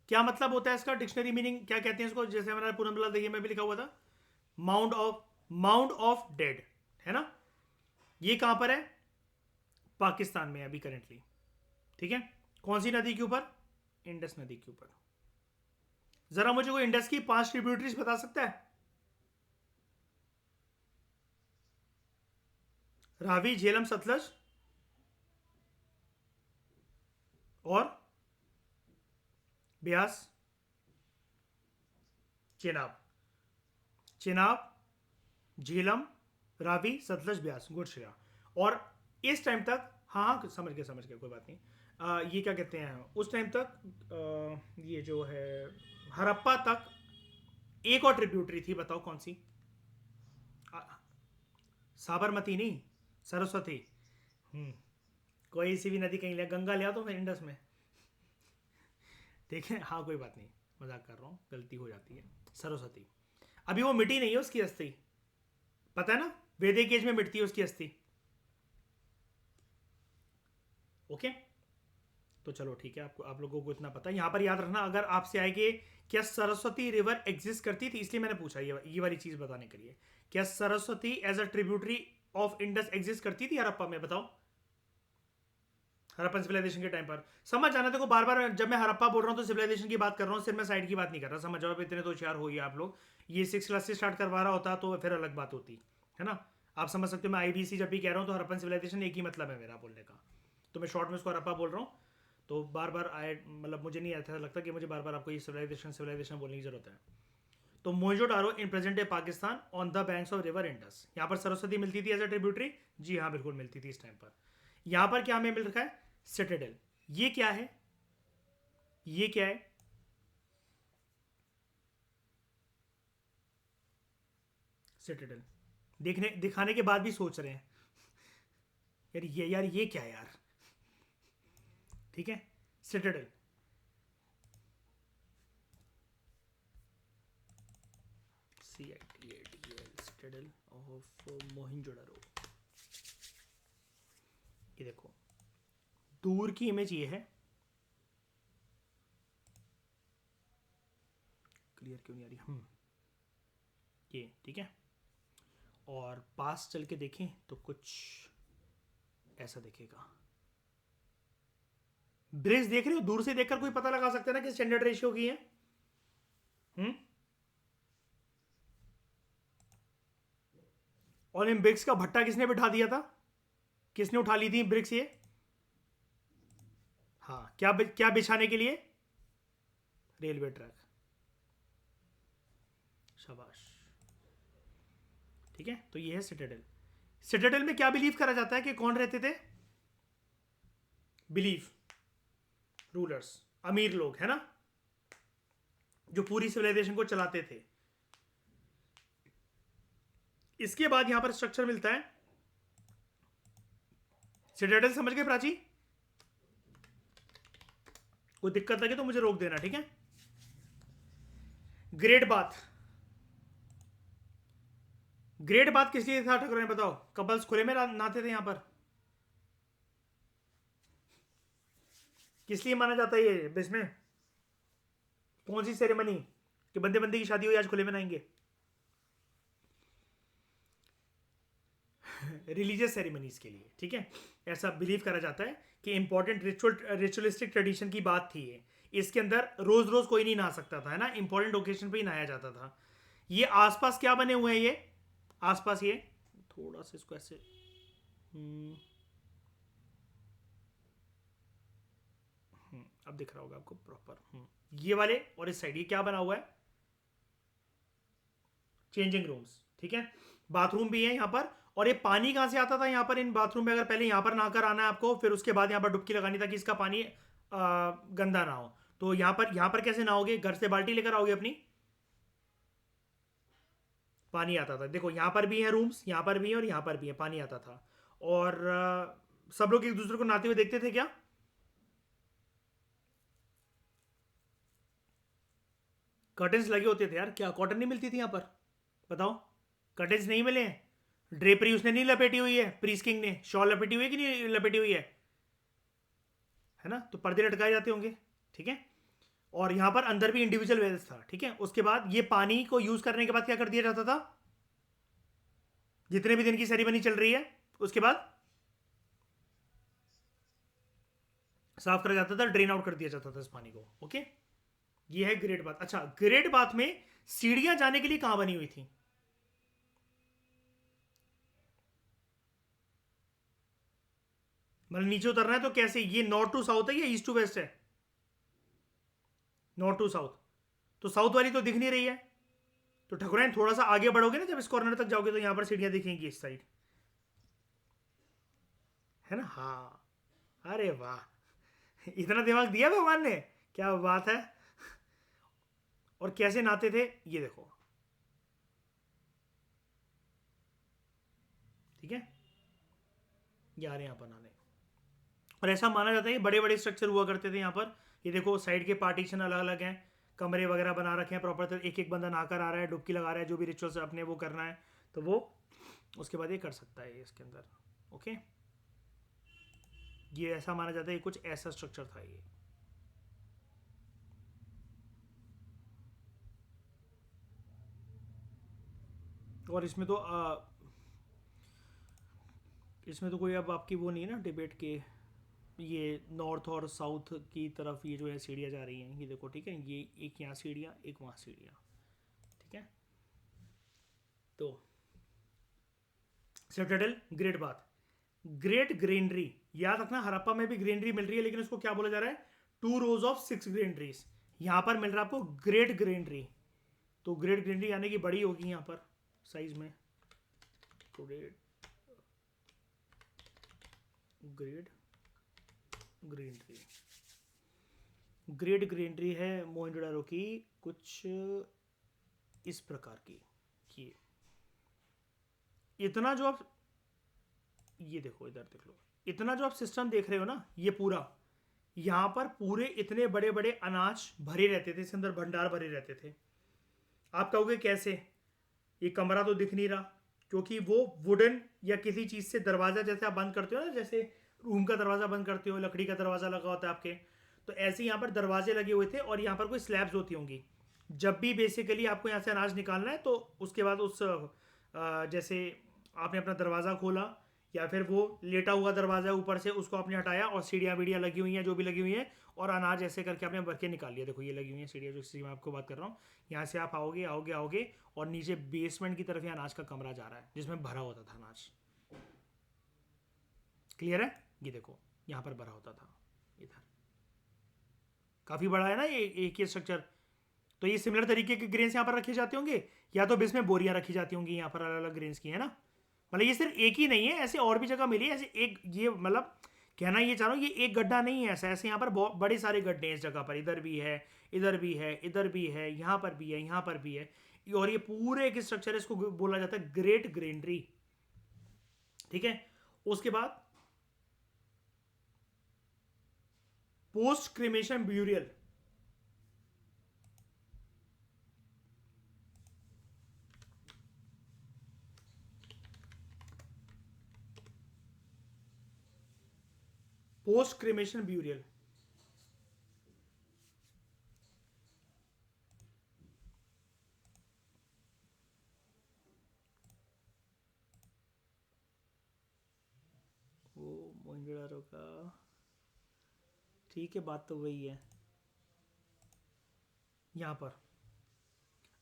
क्या मतलब होता है इसका? डिक्शनरी मीनिंग क्या कहते हैं इसको? जैसे हमारा पूनम देखिए में भी लिखा हुआ था, माउंड ऑफ डेड, है ना? ये कहां पर है? पाकिस्तान में अभी करेंटली, ठीक है। कौन सी नदी के ऊपर? इंडस नदी के ऊपर। जरा मुझे कोई इंडस की 5 ट्रिब्यूटरीज बता सकता है? रावी, झेलम, सतलज और ब्यास, चेनाब। चेनाब, झेलम, रावी, सतलज, ब्यास, गुड श्रेया। और इस टाइम तक, हाँ हाँ समझ गया कोई बात नहीं। ये क्या कहते हैं, उस टाइम तक ये जो है हड़प्पा तक एक और ट्रिब्यूटरी थी, बताओ कौन सी? आ, साबरमती नहीं, सरस्वती। हम्म, कोई सी भी नदी कहीं ले, गंगा ले आओ तो फिर इंडस में। देखें, हाँ कोई बात नहीं, मजाक कर रहा हूँ, गलती हो जाती है। सरस्वती अभी वो मिटी नहीं है उसकी अस्थि, पता है ना? वैदिक एज में मिटती है उसकी अस्थि। ओके, तो चलो ठीक है, आपको आप लोगों को इतना पता है। यहाँ पर याद रखना, अगर आपसे आए कि क्या सरस्वती रिवर एग्जिस्ट करती थी, इसलिए मैंने पूछा ये वाली चीज बताने के लिए। क्या Saraswati as a tributary of Indus exist करती थी हड़प्पा में? बताओ। हड़प्पन सिविलाइजेशन के टाइम पर समझ जाना। देखो बार बार जब मैं हड़प्पा बोल रहा हूँ तो सिविलाइजेशन की बात कर रहा हूँ, सिर्फ मैं साइड की बात नहीं कर रहा, समझ जाओ। इतने तो होशियार हो ही आप लोग। ये 6 क्लास से स्टार्ट करवा रहा होता तो फिर अलग बात होती है ना। आप समझ सकते हो, मैं आईबीसी जब भी कह रहा हूँ तो हड़प्पन सिविलाइजेशन एक ही मतलब है मेरा बोलने का, तो मैं शॉर्ट में उसको हड़प्पा बोल रहा हूँ। तो बार बार मतलब मुझे नहीं ऐसा लगता कि मुझे बार बार आपको ये सिविलाइजेशन बोलने की जरूरत है। तो Mohenjodaro in present day Pakistan on the banks of river Indus. यहाँ पर सरस्वती मिलती थी एज अ ट्रिब्यूटरी, जी हाँ बिल्कुल मिलती थी इस टाइम पर। यहाँ पर क्या हमें मिल रखा है? सिटाडेल। ये क्या है? ये क्या है? सिटाडेल। देखने दिखाने के बाद भी सोच रहे हैं यार ये क्या है यार? ठीक है, Citadel. CITADL, Citadel of Mohenjodaro. ये देखो, दूर की इमेज ये है, क्लियर क्यों नहीं आ रही? ये ठीक है। और पास चल के देखें तो कुछ ऐसा दिखेगा। ब्रिज देख रहे हो? दूर से देखकर कोई पता लगा सकता है ना कि स्टैंडर्ड रेशियो की है। हम्म और इन ब्रिक्स का भट्टा किसने बिठा दिया था? किसने उठा ली थी ब्रिक्स ये? हाँ, क्या बिछाने के लिए? Railway track. शाबाश, ठीक है। तो ये है सिटाडेल। सिटाडेल में क्या बिलीव करा जाता है कि कौन रहते थे? बिलीव रूलर्स, अमीर लोग, है ना, जो पूरी सिविलाइजेशन को चलाते थे। इसके बाद यहां पर स्ट्रक्चर मिलता है। सिटाडेल समझ गए प्राची? कोई दिक्कत लगे तो मुझे रोक देना, ठीक है। Great bath. ग्रेट बाथ किस लिए था ठाकुर ने बताओ? कपल्स खुले में नहाते थे यहां पर। किस लिए माना जाता है ये इसमें? कौन सी सेरेमनी कि बंदे बंदे की शादी हुई आज खुले में नहाएंगे? रिलीजियस सेरेमनीज के लिए, ठीक है। ऐसा बिलीव करा जाता है कि इंपॉर्टेंट रिचुअलिस्टिक ट्रेडिशन की बात थी ये। इसके अंदर रोज रोज कोई नहीं नहा सकता था, है ना, इंपॉर्टेंट ओकेजन पे ही नहाया जाता था। ये आसपास क्या बने हुए हैं? ये आसपास ये थोड़ा सा इसको ऐसे अब दिख रहा होगा आपको प्रॉपर। ये वाले और इस साइड ये क्या बना हुआ है? चेंजिंग रूम्स, ठीक है। बाथरूम भी है यहाँ पर। और ये पानी कहाँ से आता था यहाँ पर इन बाथरूम में? अगर पहले यहाँ पर नहाकर आना है आपको, फिर उसके बाद यहाँ पर डुबकी लगानी, ताकि इसका पानी गंदा ना हो, तो यहाँ पर कैसे नहाओगे? घर से बाल्टी लेकर आओगे अपनी? पानी आता था। देखो यहाँ पर भी है रूम्स, यहाँ पर भी है और यहाँ पर भी है, पानी आता था। और सब लोग एक दूसरे को नहाते हुए देखते थे क्या? कर्टन्स लगे होते थे यार, क्या कॉटन नहीं मिलती थी यहाँ पर? बताओ, कर्टन्स नहीं मिले हैं? ड्रेपरी उसने नहीं लपेटी हुई है, प्रीस किंग ने शॉल लपेटी हुई है कि नहीं लपेटी हुई है ना? तो पर्दे लटकाए जाते होंगे, ठीक है। और यहाँ पर अंदर भी इंडिविजुअल वेल्स था, ठीक है। उसके बाद ये पानी को यूज करने के बाद क्या कर दिया जाता था? जितने भी दिन की सेरेमनी चल रही है उसके बाद साफ करा जाता था, ड्रेन आउट कर दिया जाता था इस पानी को। ओके, ये है ग्रेट बाथ। अच्छा, ग्रेट बाथ में सीढ़ियां जाने के लिए कहां बनी हुई थी? मतलब नीचे उतरना है तो कैसे? ये नॉर्थ टू साउथ है या ईस्ट टू वेस्ट है? नॉर्थ टू साउथ, तो साउथ वाली तो दिख नहीं रही है। तो ठकुराइन थोड़ा सा आगे बढ़ोगे ना, जब इस कॉर्नर तक जाओगे तो यहां पर सीढ़ियां दिखेंगी इस साइड, है ना? हाँ, अरे वाह, इतना दिमाग दिया भगवान ने, क्या बात है। और कैसे नहाते थे ये देखो, ठीक है। ये आ रहे हैं यहाँ पर नहाने। और ऐसा माना जाता है कि बड़े बड़े स्ट्रक्चर हुआ करते थे यहाँ पर। ये देखो साइड के पार्टीशन अलग अलग हैं, कमरे वगैरह बना रखे हैं प्रॉपर। तो एक एक बंदा नहाकर आ रहा है, डुबकी लगा रहा है, जो भी रिचुअल्स अपने वो करना है तो वो उसके बाद ये कर सकता है इसके अंदर। ओके, ये ऐसा माना जाता है, ये कुछ ऐसा स्ट्रक्चर था ये। और इसमें तो कोई अब आपकी वो नहीं है ना डिबेट के, ये नॉर्थ और साउथ की तरफ ये जो है सीढ़ियाँ जा रही हैं, ये देखो, ठीक है। ये एक यहाँ सीढ़ियाँ, एक वहाँ सीढ़ियाँ, ठीक है। तो Citadel, great bath, great granary. याद रखना, हड़प्पा में भी ग्रेनरी मिल रही है, लेकिन उसको क्या बोला जा रहा है? 2 rows of 6 ग्रेनरीज। यहाँ पर मिल रहा है आपको ग्रेट ग्रेनरी। तो ग्रेट ग्रेनरी यानी कि बड़ी होगी यहाँ पर साइज में। Great great granary, great granary है मोहनजोदारो की कुछ इस प्रकार की। ये इतना जो आप, ये देखो इधर देख लो, इतना जो आप सिस्टम देख रहे हो ना, ये पूरा यहाँ पर पूरे इतने बड़े बड़े अनाज भरे रहते थे, इसके अंदर भंडार भरे रहते थे। आप कहोगे कैसे? ये कमरा तो दिख नहीं रहा, क्योंकि वो वुडन या किसी चीज से दरवाजा जैसे आप बंद करते हो ना, जैसे रूम का दरवाजा बंद करते हो, लकड़ी का दरवाजा लगा होता है आपके, तो ऐसे यहाँ पर दरवाजे लगे हुए थे और यहाँ पर कोई स्लैब्स होती होंगी। जब भी बेसिकली आपको यहाँ से अनाज निकालना है तो उसके बाद उस जैसे आपने अपना दरवाज़ा खोला या फिर वो लेटा हुआ दरवाज़ा ऊपर से, उसको आपने हटाया और सीढ़ियाँ वीढ़ियाँ लगी हुई हैं जो भी लगी हुई हैं, और अनाज ऐसे करके आपने भर के निकाल लिया। देखो ये लगी हुई है सीढ़ियाँ, जो मैं आपको बात कर रहा हूँ। यहाँ से आप आओगे आओगे आओगे और नीचे बेसमेंट की तरफ ये अनाज का कमरा जा रहा है जिसमें भरा होता था अनाज। क्लियर है? ये देखो यहाँ पर भरा होता था इधर। काफ़ी बड़ा है ना ये एक ही स्ट्रक्चर। तो ये सिमिलर तरीके के ग्रेन्स यहाँ पर रखे जाते होंगे, या तो बेस में बोरियां रखी जाती होंगी यहाँ पर अलग अलग ग्रेन्स की, है ना? मतलब ये सिर्फ एक ही नहीं है, ऐसे और भी जगह मिली है। ऐसे एक, ये मतलब कहना ये चाह रहा हूँ, ये एक गड्ढा नहीं है ऐसा, ऐसे यहाँ पर बहुत बड़े सारे गड्ढे हैं इस जगह पर। इधर भी है, इधर भी है, इधर भी है, यहाँ पर भी है, यहाँ पर भी है। और ये पूरे एक स्ट्रक्चर है, इसको बोला जाता है ग्रेट ग्रेनरी, ठीक है। उसके बाद post cremation burial. Post cremation burial, वो मोहनजोदारो का, ठीक है, बात तो वही है यहां पर।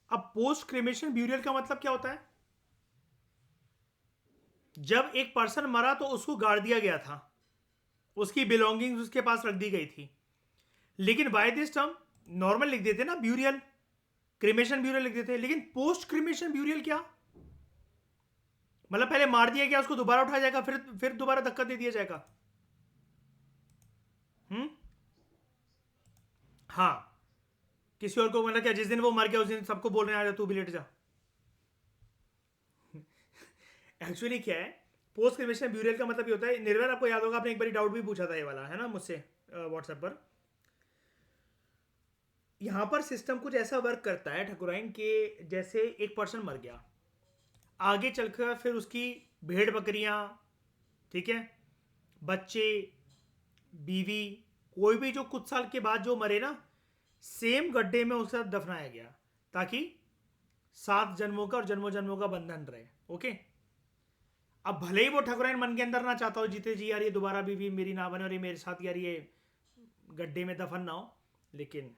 अब पोस्ट क्रिमेशन ब्यूरियल का मतलब क्या होता है? जब एक पर्सन मरा तो उसको गाड़ दिया गया था, उसकी बिलोंगिंग्स उसके पास रख दी गई थी, लेकिन बाय दिस टर्म नॉर्मल लिख देते ना ब्यूरियल, क्रिमेशन ब्यूरियल लिख देते। लेकिन पोस्ट क्रिमेशन ब्यूरियल क्या मतलब? पहले मार दिया गया, उसको दोबारा उठाया जाएगा, फिर दोबारा धक्का दे दिया जाएगा? हम्म, हाँ। किसी और को मतलब क्या, जिस दिन वो मर गया उस दिन सबको बोल रहे हैं आ जा तू भी लेट जा? एक्चुअली क्या है, पोस्ट क्रिमेशन ब्यूरियल का मतलब ये होता है, निर्भर आपको याद होगा आपने एक बार डाउट भी पूछा था ये वाला, है ना, मुझसे व्हाट्सएप पर। यहाँ पर सिस्टम कुछ ऐसा वर्क करता है ठकुराइन के, जैसे एक पर्सन मर गया, आगे चलकर फिर उसकी भेड़ बकरियां, ठीक है, बच्चे, बीवी, कोई भी जो कुछ साल के बाद जो मरे ना, सेम गड्ढे में उसका दफनाया गया, ताकि 7 जन्मों का और जन्मों जन्मों का बंधन रहे। ओके, अब भले ही वो ठकुराइन मन के अंदर ना चाहता हो जीते जी यार ये दोबारा बीवी मेरी ना बने और ये मेरे साथ यार ये गड्ढे में दफन ना हो, लेकिन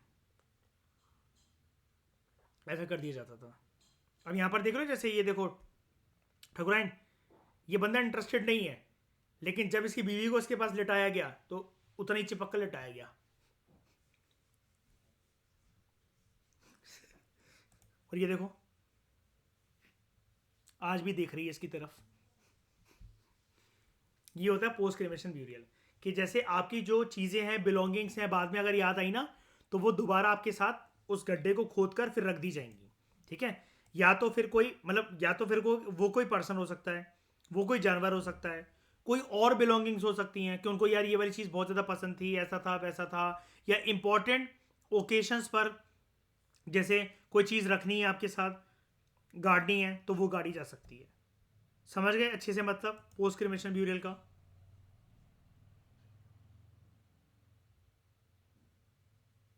ऐसा कर दिया जाता था। अब यहां पर देख रहे हो, जैसे ये देखो ठकुराइन, ये बंदा इंटरेस्टेड नहीं है, लेकिन जब इसकी बीवी को इसके पास लिटाया गया तो उतना ही चिपक कर लिटाया गया। और ये देखो आज भी देख रही है इसकी तरफ। ये होता है पोस्ट क्रिमेशन ब्यूरियल, कि जैसे आपकी जो चीज़ें हैं, बिलोंगिंग्स हैं, बाद में अगर याद आई ना, तो वो दोबारा आपके साथ उस गड्ढे को खोद कर फिर रख दी जाएंगी। ठीक है, या तो फिर कोई मतलब, या तो फिर वो कोई पर्सन हो सकता है, वो कोई जानवर हो सकता है, कोई और बिलोंगिंग्स हो सकती हैं कि उनको यार ये वाली चीज़ बहुत ज़्यादा पसंद थी, ऐसा था वैसा था, या इंपॉर्टेंट ओकेशंस पर जैसे कोई चीज़ रखनी है आपके साथ, गाड़नी है, तो वो गाड़ी जा सकती है। समझ गए अच्छे से मतलब पोस्ट क्रिमेशन ब्यूरियल का?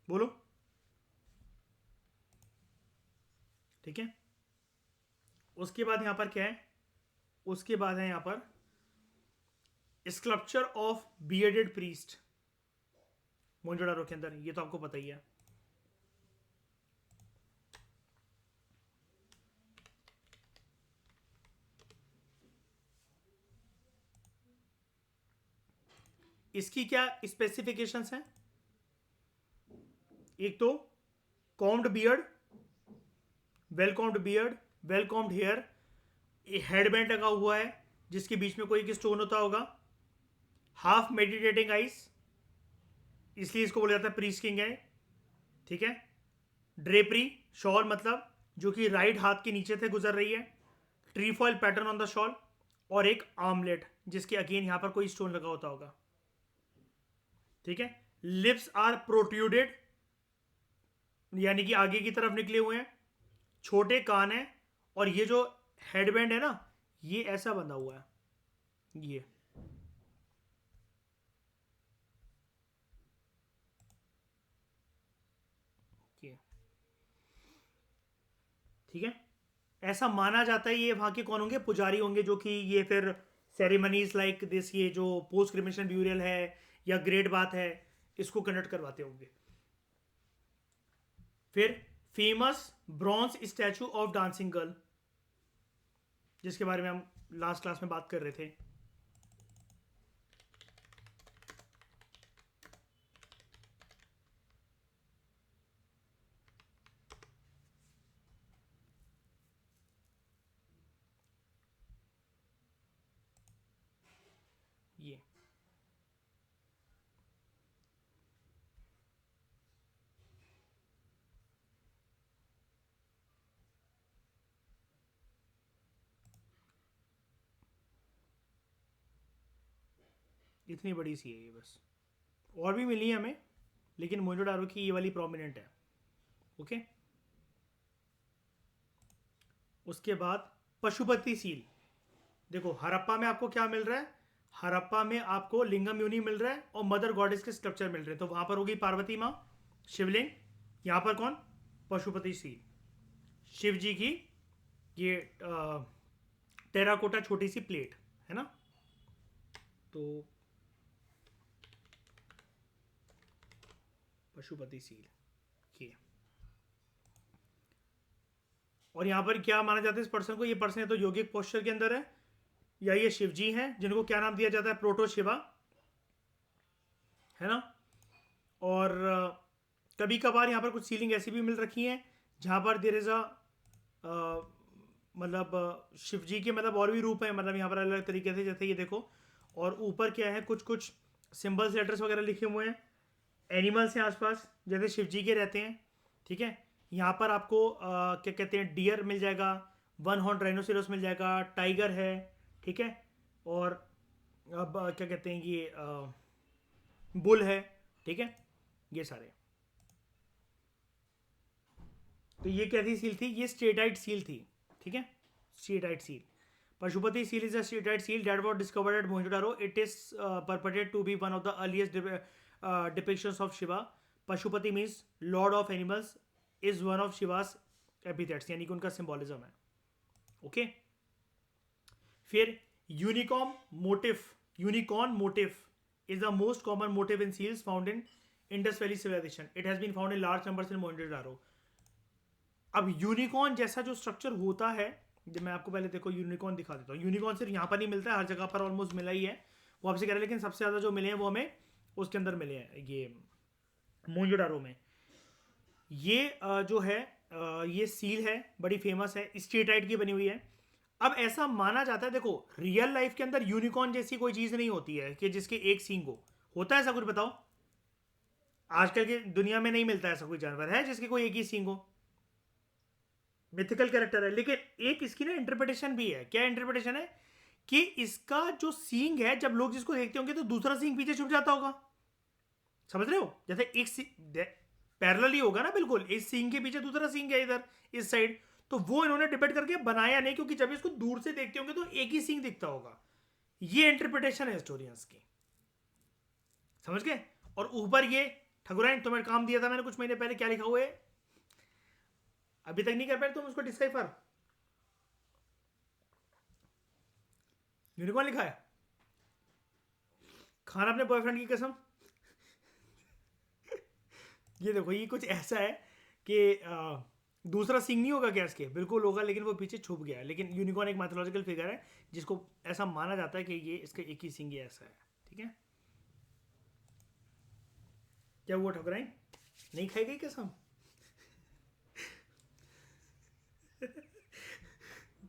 बोलो। ठीक है, उसके बाद यहां पर क्या है, उसके बाद है यहां पर sculpture of bearded priest Mohenjodaro के अंदर, ये तो आपको पता ही है। इसकी क्या स्पेसिफिकेशंस हैं? एक तो combed beard, well combed beard, well combed hair, headband लगा हुआ है जिसके बीच में कोई एक स्टोन होता होगा, हाफ मेडिटेटिंग आइस, इसलिए इसको बोला जाता है प्रीस्ट किंग है। ठीक है, ड्रेपरी, शॉल मतलब जो कि राइट हाथ के नीचे से गुजर रही है, tree foil pattern on the shawl, और एक आर्मलेट जिसके अगेन यहां पर कोई स्टोन लगा होता होगा। ठीक है, लिप्स आर प्रोट्यूडेड, यानी कि आगे की तरफ निकले हुए हैं, छोटे कान है, और ये जो हेडबैंड है ना, ये ऐसा बंधा हुआ है, ये ठीक है, ऐसा माना जाता है। ये वहां के कौन होंगे, पुजारी होंगे, जो कि ये फिर सेरेमनीज लाइक दिस, ये जो पोस्ट क्रिमेशन ब्यूरियल है या ग्रेट बात है, इसको कंडक्ट करवाते होंगे। फिर famous bronze statue of dancing girl, जिसके बारे में हम लास्ट क्लास में बात कर रहे थे। ये इतनी बड़ी सी है ये बस, और भी मिली है हमें, लेकिन मोहनजोदाड़ो की ये वाली प्रोमिनेंट है। ओके, उसके बाद पशुपति सील। देखो हड़प्पा में आपको क्या मिल रहा है, हड़प्पा में आपको लिंगम यूनि मिल रहा है और मदर गॉडेस के स्ट्रक्चर मिल रहे हैं। तो वहां पर होगी पार्वती माँ, शिवलिंग, यहाँ पर कौन, पशुपति सील, शिव जी की ये टेराकोटा छोटी सी प्लेट है ना। तो पशुपति सील ये, और यहाँ पर क्या माना जाता है इस पर्सन को, ये पर्सन है तो योगिक पोस्चर के अंदर है, या ये शिव जी हैं जिनको क्या नाम दिया जाता है, प्रोटो शिवा, है ना। और कभी कभार यहाँ पर कुछ सीलिंग ऐसी भी मिल रखी हैं जहाँ पर देर इज़ अ मतलब शिव जी के मतलब और भी रूप हैं, मतलब यहाँ पर अलग अलग तरीके से, जैसे ये देखो, और ऊपर क्या है, कुछ कुछ सिंबल्स लेटर्स वगैरह लिखे हुए हैं, एनिमल्स हैं आसपास जैसे शिव जी के रहते हैं। ठीक है, यहाँ पर आपको क्या कहते हैं, डियर मिल जाएगा, वन हॉर्न राइनोसेरोस मिल जाएगा, टाइगर है, ठीक है, और अब क्या कहते हैं ये बुल है, ठीक है, ये सारे। तो ये क्या थी सील थी, ये स्टेटाइट सील थी, ठीक है, steatite seal. Pashupati seal is a steatite seal that was discovered at Mohenjo-daro. It is purported to be one of the earliest depictions of Shiva. Pashupati means Lord of Animals, is one of Shiva's epithets, यानी कि उनका symbolism है। Okay, फिर unicorn motif is the most common motif in seals found in Indus Valley civilization. It has been found in large numbers in Mohenjo-daro. अब unicorn जैसा जो structure होता है, जब मैं आपको पहले देखो यूनिकॉर्न दिखा देता हूँ। यूनिकॉर्न सिर्फ यहाँ पर नहीं मिलता है, हर जगह पर ऑलमोस्ट मिला ही है, वो आपसे कह रहे हैं, लेकिन सबसे ज़्यादा जो मिले हैं वो हमें उसके अंदर मिले हैं, ये मोन्जोडारो में। ये जो है ये सील है, बड़ी फेमस है, स्टेटाइट की बनी हुई है। अब ऐसा माना जाता है, देखो रियल लाइफ के अंदर यूनिकॉर्न जैसी कोई चीज़ नहीं होती है कि जिसके एक सींग हो, होता है ऐसा कुछ बताओ? आजकल की दुनिया में नहीं मिलता ऐसा कोई जानवर है जिसके कोई एक ही सींग हो, मिथिकल कैरेक्टर है। लेकिन एक इसकी ना इंटरप्रिटेशन भी है। क्या इंटरप्रिटेशन है? कि इसका जो सींग है, जब लोग जिसको देखते होंगे तो दूसरा सींग पीछे छुप जाता होगा, समझ रहे हो? जैसे एक पैरेलल ही होगा ना, बिल्कुल इस सींग के पीछे दूसरा सींग है इधर इस साइड, तो वो इन्होंने डिबेट करके बनाया नहीं, क्योंकि जब इसको दूर से देखते होंगे तो एक ही सींग दिखता होगा। ये इंटरप्रिटेशन है हिस्टोरियंस की, समझ गए? और ऊपर ये ठकुराइन तुम्हें काम दिया था मैंने कुछ महीने पहले, क्या लिखा हुआ है? अभी तक नहीं कर पाए तुम उसको डिसाइफर? यूनिकॉर्न लिखा है, खाना अपने बॉयफ्रेंड की कसम। ये देखो, ये कुछ ऐसा है कि दूसरा सींग नहीं होगा क्या इसके? बिल्कुल होगा, लेकिन वो पीछे छुप गया है। लेकिन यूनिकॉर्न एक मैथोलॉजिकल फिगर है जिसको ऐसा माना जाता है कि ये इसका एक ही सींग है, ऐसा है, ठीक है। क्या हुआ ठकुराइन, नहीं खाई गई कसम?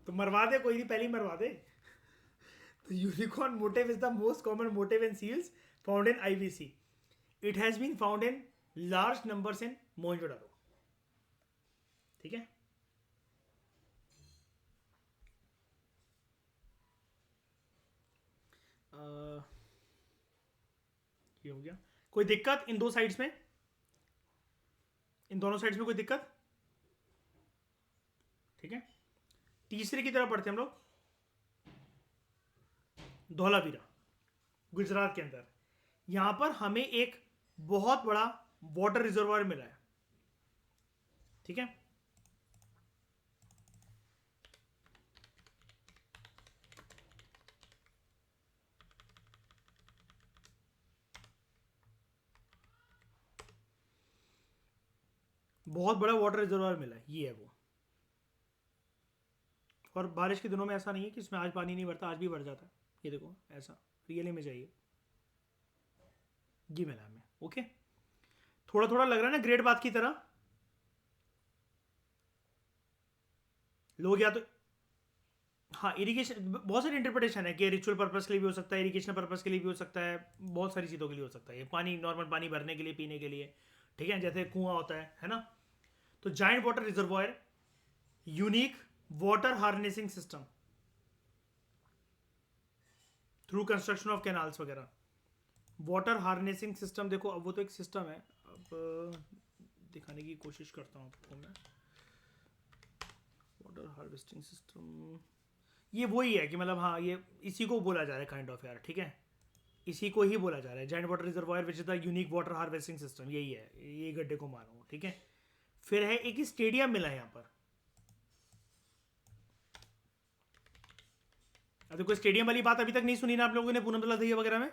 तो मरवा दे, कोई नहीं, पहले ही मरवा दे। तो unicorn motif is the most common motif in seals found in IVC. It has been found in large numbers in Mohenjodaro, ठीक है। ये हो गया। कोई दिक्कत इन दो साइड्स में, इन दोनों साइड्स में कोई दिक्कत? ठीक है, तीसरे की तरफ बढ़ते हम लोग। धौलावीरा गुजरात के अंदर, यहां पर हमें एक बहुत बड़ा वाटर रिजर्वायर मिला है, ठीक है। बहुत बड़ा वाटर रिजर्वायर मिला है, ये है वो। और बारिश के दिनों में ऐसा नहीं है कि इसमें आज पानी नहीं भरता, आज भी भर जाता है। ये देखो, ऐसा रियल में चाहिए, ये मिला हमें, ओके। थोड़ा थोड़ा लग रहा है ना ग्रेट बात की तरह। लोग या तो, हाँ, इरिगेशन, बहुत सारी इंटरप्रिटेशन है कि रिचुअल पर्पस के लिए भी हो सकता है, इरिगेशन पर्पस के लिए भी हो सकता है, बहुत सारी चीज़ों के लिए हो सकता है। ये पानी नॉर्मल पानी भरने के लिए, पीने के लिए, ठीक है, जैसे कुआं होता है ना। तो giant water reservoir, unique water harnessing system through construction of canals वगैरह। वाटर हार्नेसिंग सिस्टम, देखो अब वो तो एक सिस्टम है, अब दिखाने की कोशिश करता हूँ आपको मैं। वाटर हार्वेस्टिंग सिस्टम, ये वही है कि मतलब, हाँ, ये इसी को बोला जा रहा है काइंड ऑफ, यार, ठीक है, इसी को ही बोला जा रहा है। Giant water reservoir which is the unique water harvesting system, यही है, ये गड्ढे को मारा हूँ, ठीक है। फिर है एक स्टेडियम मिला है यहाँ पर। अब कोई स्टेडियम वाली बात अभी तक नहीं सुनी ना आप लोगों ने, पूनम दला दहिया वगैरह में?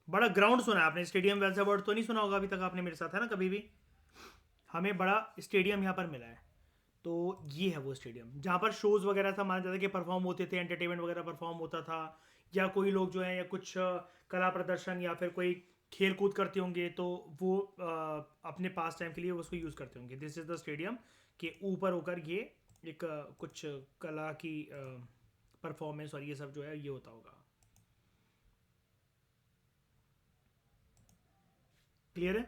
बड़ा ग्राउंड सुना है आपने, स्टेडियम वैसा वर्ड तो नहीं सुना होगा अभी तक आपने मेरे साथ, है ना, कभी भी। हमें बड़ा स्टेडियम यहाँ पर मिला है। तो ये है वो स्टेडियम जहाँ पर शोज़ वगैरह था, माना जाता है कि परफॉर्म होते थे, एंटरटेनमेंट वगैरह परफॉर्म होता था, या कोई लोग जो है, या कुछ कला प्रदर्शन या फिर कोई खेल कूद करते होंगे, तो वो अपने पास टाइम के लिए उसको यूज़ करते होंगे। दिस इज़ द स्टेडियम के ऊपर होकर ये एक कुछ कला की परफॉर्मेंस और ये सब जो है ये होता होगा। क्लियर है?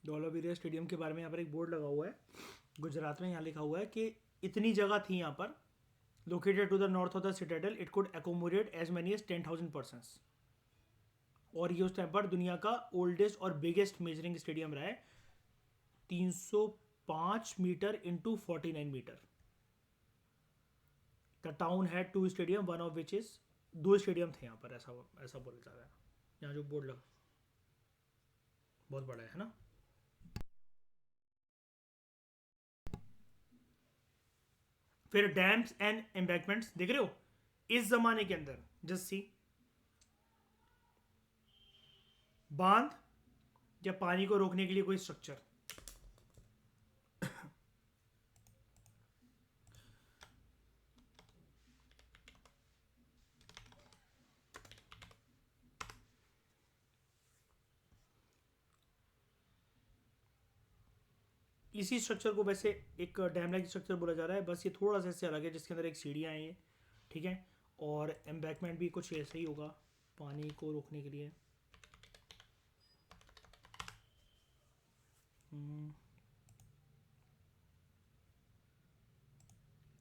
धौलावीरा स्टेडियम के बारे में यहाँ पर एक बोर्ड लगा हुआ है गुजरात में। यहाँ लिखा हुआ है कि इतनी जगह थी यहाँ पर, located to the north of the citadel, it could accommodate as many as 10,000 persons. और ये उस टाइम पर दुनिया का ओल्डेस्ट और बिगेस्ट मेजरिंग स्टेडियम रहा है, 305 metre into 49 metre. The town had 2 stadium, one of which is, 2 stadium थे यहाँ पर, ऐसा ऐसा बोला जा रहा है। यहाँ जो बोर्ड लगा बहुत बड़ा है ना। फिर डैम्स एंड एम्बैंकमेंट्स देख रहे हो इस जमाने के अंदर, जस्ट सी, बांध या पानी को रोकने के लिए कोई स्ट्रक्चर। इसी स्ट्रक्चर को वैसे एक डैम लाइक स्ट्रक्चर बोला जा रहा है, बस ये थोड़ा सा इससे अलग है, जिसके अंदर एक सीढ़ियाँ हैं ये, ठीक है। और एम्बैंकमेंट भी कुछ ऐसा ही होगा, पानी को रोकने के लिए।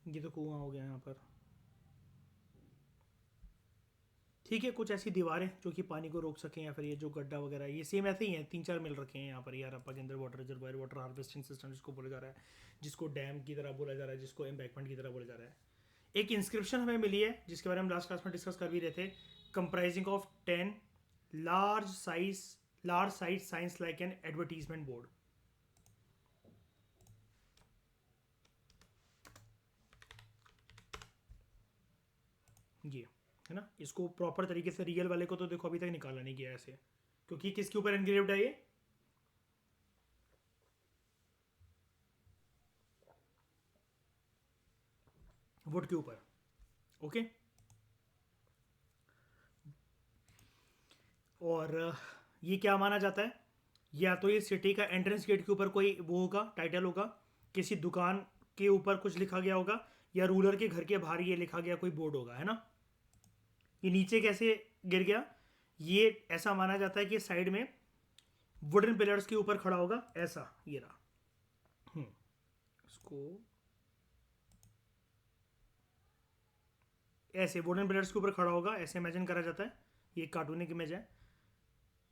ये तो कुआं हो गया यहाँ पर, ठीक है। कुछ ऐसी दीवारें जो कि पानी को रोक सकें, या फिर ये जो गड्ढा वगैरह, ये सेम ऐसे ही हैं, 3-4 मिल रखे हैं यहाँ पर। यार हरप्पा के अंदर water reservoir, water harvesting system जिसको बोला जा रहा है, जिसको डैम की तरह बोला जा रहा है, जिसको एम्बैंकमेंट की तरह बोला जा रहा है। एक इंस्क्रिप्शन हमें मिली है जिसके बारे में लास्ट क्लास में डिस्कस कर भी रहे थे, comprising of 10 large size science like an advertisement board. ये है ना, इसको प्रॉपर तरीके से रियल वाले को तो देखो अभी तक निकाला नहीं गया ऐसे, क्योंकि किसके ऊपर एनग्रेव्ड है ये, वुड के ऊपर। ओके, और ये क्या माना जाता है, या तो ये सिटी का एंट्रेंस गेट के ऊपर कोई वो होगा, टाइटल होगा, किसी दुकान के ऊपर कुछ लिखा गया होगा, या रूलर के घर के बाहर ये लिखा गया कोई बोर्ड होगा, है ना। ये नीचे कैसे गिर गया, ये ऐसा माना जाता है कि साइड में वुडन पिलर्स के ऊपर खड़ा होगा, ऐसा ये रहा। इसको ऐसे वुडन पिलर्स के ऊपर खड़ा होगा, ऐसे इमेजिन करा जाता है, ये कार्टूनिक इमेज है,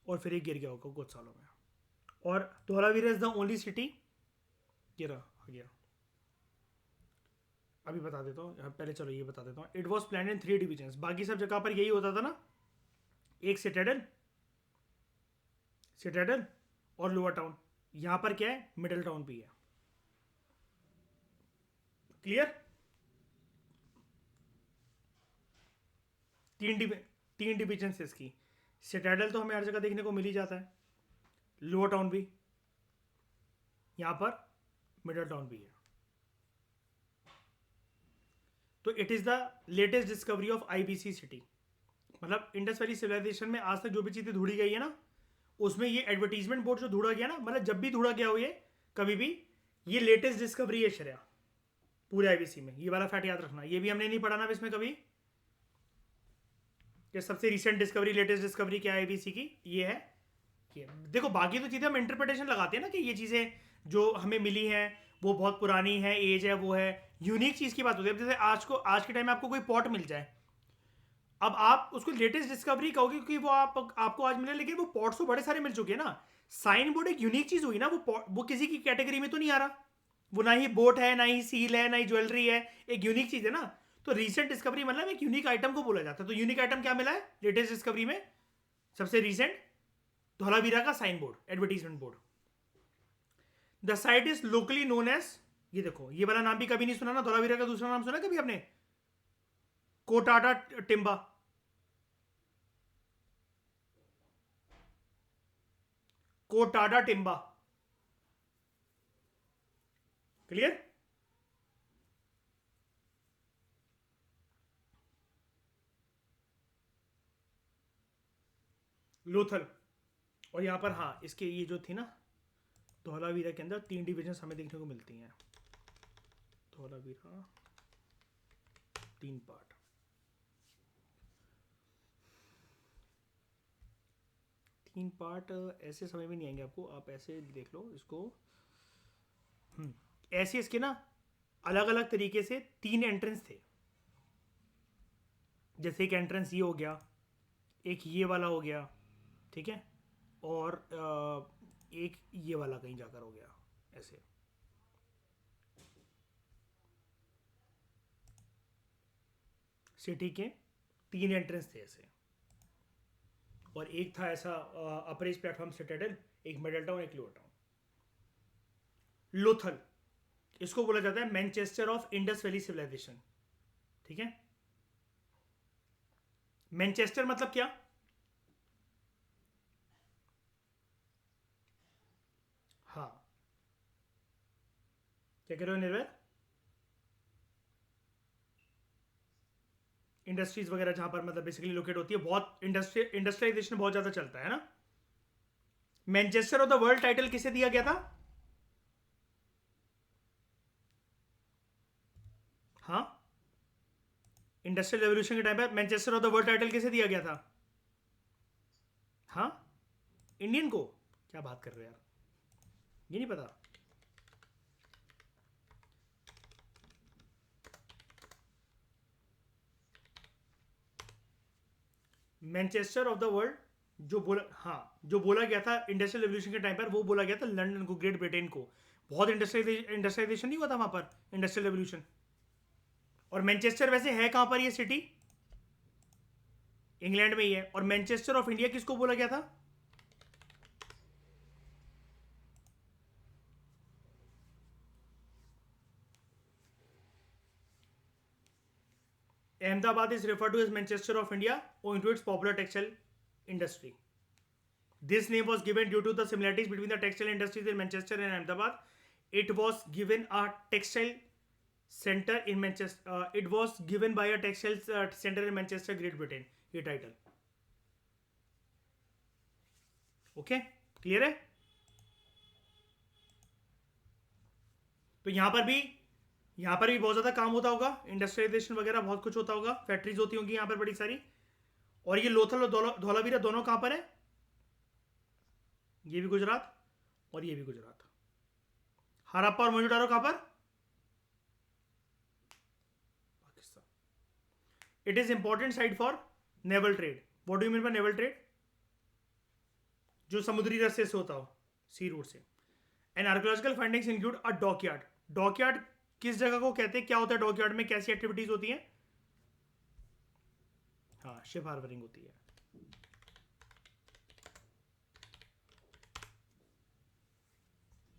और फिर ये गिर गया होगा कुछ सालों में। और Dholavira is the only city, ये रहा आ गया। अभी बता देता हूँ, पहले चलो ये बता देता हूँ। It was plan in 3 divisions, बाकी सब जगह पर यही होता था ना, एक सिटाडेल और लोअर टाउन। यहां पर क्या है, मिडिल टाउन भी है। क्लियर, तीन डिविजन है इसकी। सिटाडेल तो हमें हर जगह देखने को मिल ही जाता है, लोअर टाउन भी, यहां पर मिडिल टाउन भी है। तो it is the latest discovery of IBC city, मतलब इंडस वैली सिविलाइजेशन में आज तक जो भी चीजें ढूंढी गई है ना, उसमें ये एडवर्टीजमेंट बोर्ड जो ढूंढा गया ना, मतलब जब भी ढूंढा गया हो ये कभी भी, ये लेटेस्ट डिस्कवरी है श्रेया पूरे आईबीसी में। ये वाला फैक्ट याद रखना, ये भी हमने नहीं पढ़ा ना इसमें कभी, कि सबसे रिसेंट डिस्कवरी, लेटेस्ट डिस्कवरी क्या है आईबीसी की, ये है। ये देखो, बाकी तो चीजें हम इंटरप्रिटेशन लगाते हैं ना, कि ये चीजें जो हमें मिली हैं वो बहुत पुरानी है, एज है, वो है। यूनिक चीज की बात होती है। जैसे आज के टाइम में आपको कोई पॉट मिल जाए, अब आप उसको लेटेस्ट डिस्कवरी कहोगे क्योंकि वो आपको आज मिले, लेकिन वो पॉट्स तो बड़े सारे मिल चुके हैं ना। साइन बोर्ड एक यूनिक चीज हुई ना, वो किसी की कैटेगरी में तो नहीं आ रहा, वो ना ही बोट है, ना ही सील है, ना ही ज्वेलरी है, एक यूनिक चीज है ना। तो रीसेंट डिस्कवरी मतलब एक यूनिक आइटम को बोला जाता है। तो यूनिक आइटम क्या मिला है लेटेस्ट डिस्कवरी में, सबसे रिसेंट धौलावीरा का sign board, advertisement board. The site is locally known as, ये देखो ये वाला नाम भी कभी नहीं सुना ना, धौलावीरा का दूसरा नाम सुना कभी आपने, कोटाडा टिम्बा। कोटाडा टिम्बा, क्लियर। लोथल, और यहां पर हाँ इसके ये जो थी ना, धौलावीरा के अंदर 3 डिविजन हमें देखने को मिलती हैं। धौलावीरा 3 पार्ट, तीन पार्ट ऐसे समझ में नहीं आएंगे आपको, आप ऐसे देख लो इसको। ऐसे इसके ना अलग अलग तरीके से तीन एंट्रेंस थे। जैसे एक एंट्रेंस ये हो गया, एक ये वाला हो गया, ठीक है, और एक ये वाला कहीं जाकर हो गया ऐसे। सिटी के तीन एंट्रेंस थे ऐसे, और एक था ऐसा अपर ईस्ट प्लेटफॉर्म सिटाडेल, एक मिडल टाउन, एक लोअर टाउन। लोथल, इसको बोला जाता है Manchester of Indus valley civilisation, ठीक है। मैनचेस्टर मतलब क्या? हाँ, क्या कह रहे हो निर्भय? इंडस्ट्रीज वगैरह जहां पर मतलब बेसिकली लोकेट होती है, बहुत इंडस्ट्रियलाइजेशन बहुत ज्यादा चलता है ना। Manchester of the world title किसे दिया गया था? हाँ, इंडस्ट्रियल रेवोल्यूशन के टाइम पर Manchester of the world title किसे दिया गया था? हाँ, इंडियन को। क्या बात कर रहे हो यार, ये नहीं पता? मैनचेस्टर ऑफ द वर्ल्ड जो बोला, हाँ, जो बोला गया था इंडस्ट्रियल रेवोल्यूशन के टाइम पर, वो बोला गया था लंदन को, ग्रेट ब्रिटेन को। बहुत इंडस्ट्रियलाइजेशन नहीं हुआ था वहां पर, इंडस्ट्रियल रेवोल्यूशन। और मैनचेस्टर वैसे है कहां पर ये सिटी? इंग्लैंड में ही है। और मैनचेस्टर ऑफ इंडिया किसको बोला गया था? Ahmedabad is referred to as Manchester of India owing to its popular textile industry. This name was given due to the similarities between the textile industries in Manchester and Ahmedabad. It was given a textile center in Manchester. It was given by a textile center in Manchester, Great Britain. ये title okay, clear है? तो यहां पर भी बहुत ज्यादा काम होता होगा, इंडस्ट्रियलाइजेशन वगैरह बहुत कुछ होता होगा, फैक्ट्रीज होती होंगी यहां पर बड़ी सारी। और ये लोथल और धौलावीरा दोनों कहां पर है? ये भी गुजरात और ये भी गुजरात। हड़प्पा और मोहनजोदारो कहां पर? Pakistan. It is important site for naval trade. What do you mean by naval trade? जो समुद्री रास्ते से होता हो, सी रूट से। And archaeological findings include a dockyard. Dockyard किस जगह को कहते हैं? क्या होता है डॉकयार्ड में? कैसी एक्टिविटीज होती हैं? हाँ, शिप हार्बरिंग होती है।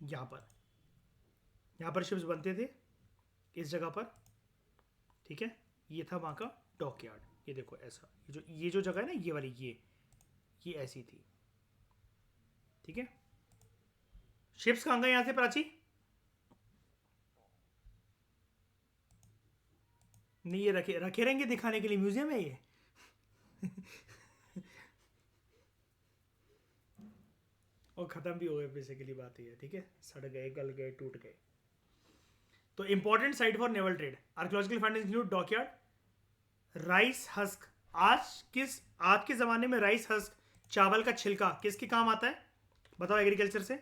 यहां पर शिप्स बनते थे इस जगह पर, ठीक है। ये था वहां का डॉकयार्ड। ये देखो ऐसा, ये जो जगह है ना, ये वाली, ये ऐसी थी, ठीक है। शिप्स कहां गए यहां से प्राची? नहीं, ये रखे रहेंगे दिखाने के लिए, म्यूजियम है ये। और खत्म भी हो गए, बेसिकली बात ये है, ठीक है। सड़ गए, गल गए, टूट गए। तो important site for naval trade, archaeological findings include dockyard. Rice husk, आज के जमाने में राइस हस्क, चावल का छिलका, किसके काम आता है बताओ एग्रीकल्चर से?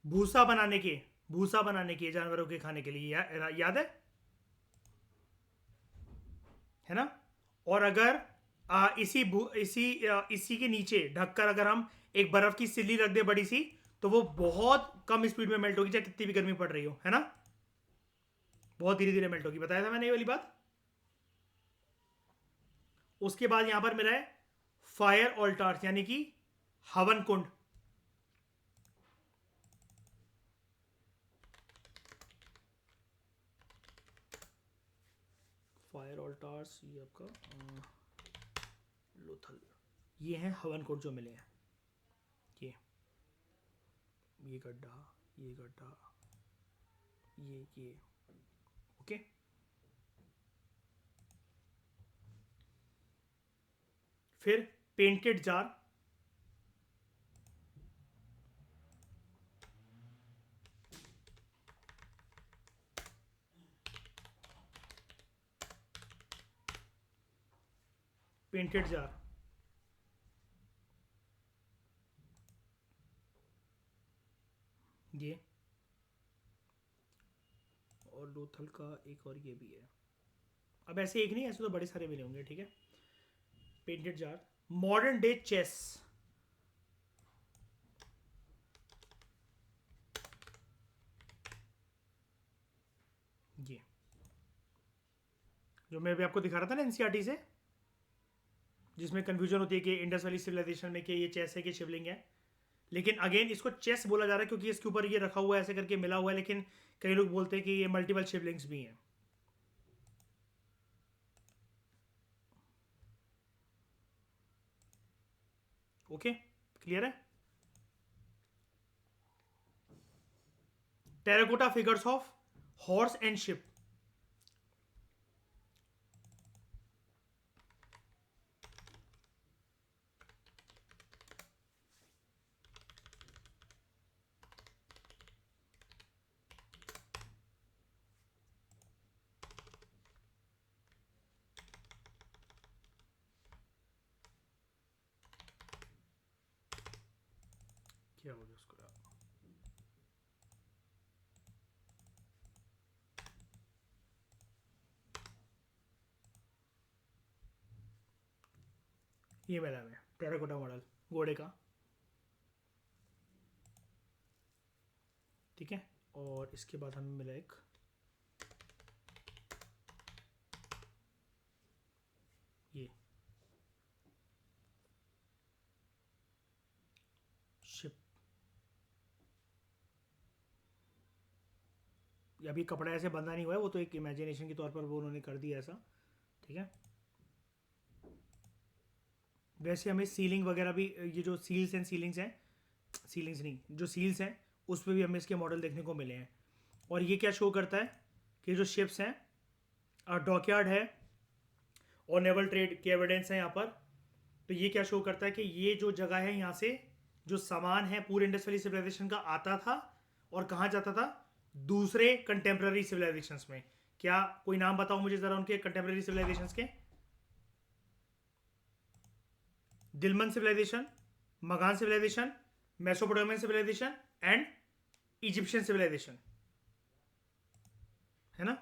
भूसा बनाने के जानवरों के खाने के लिए, याद है ना। और अगर इसी के नीचे ढककर अगर हम एक बर्फ की सिल्ली रख दे बड़ी सी, तो वो बहुत कम स्पीड में मेल्ट होगी, चाहे कितनी भी गर्मी पड़ रही हो, है ना। बहुत धीरे धीरे मेल्ट होगी, बताया था मैंने ये वाली बात। उसके बाद यहां पर मिला है फायर ऑल्टार्स, यानी कि हवन कुंड। फायर ऑल्टार्स, ये आपका लोथल, ये हैं हवन कुंड जो मिले हैं। ये गड्ढा, ये गड्ढा, ये ओके। फिर पेंटेड जार, पेंटेड जार, ये और लोथल का एक और ये भी है। अब ऐसे एक नहीं, ऐसे तो बड़े सारे मिले होंगे, ठीक है। Painted jar, modern day chess, ये जो मैं अभी आपको दिखा रहा था ना एनसीईआरटी से, जिसमें कंफ्यूजन होती है कि इंडस वैली सिविलाइजेशन में कि ये चेस है कि शिवलिंग है, लेकिन अगेन इसको चेस बोला जा रहा है क्योंकि इसके ऊपर ये रखा हुआ है, ऐसे करके मिला हुआ है, लेकिन कई लोग बोलते हैं कि ये मल्टीपल शिवलिंग्स भी हैं। ओके, क्लियर है। Terracotta figures of horse and ship, क्या हो गया उसको यार? ये मिला है टेराकोटा मॉडल घोड़े का, ठीक है। और इसके बाद हमें मिला एक ये शिप, अभी कपड़ा ऐसे बंधा नहीं हुआ है, वो तो एक इमेजिनेशन के तौर पर वो उन्होंने कर दिया ऐसा, ठीक है। वैसे हमें सीलिंग वगैरह भी, ये जो सील्स एंड सीलिंग्स हैं, सीलिंग्स नहीं, जो सील्स हैं उस पर भी हमें इसके मॉडल देखने को मिले हैं। और ये क्या शो करता है कि जो शिप्स हैं, डॉकयार्ड है और नेवल ट्रेड के एविडेंस है यहाँ पर। तो ये क्या शो करता है कि ये जो जगह है, यहाँ से जो सामान है पूरे इंडस वैली सिविलाइजेशन का आता था और कहाँ जाता था, दूसरे कंटेम्प्रेरी सिविलाइजेशंस में। क्या कोई नाम बताओ मुझे जरा उनके कंटेम्प्रेरी सिविलाइजेशंस के। Dilmun civilisation, Magan civilisation, Mesopotamian civilisation and Egyptian civilisation, है ना।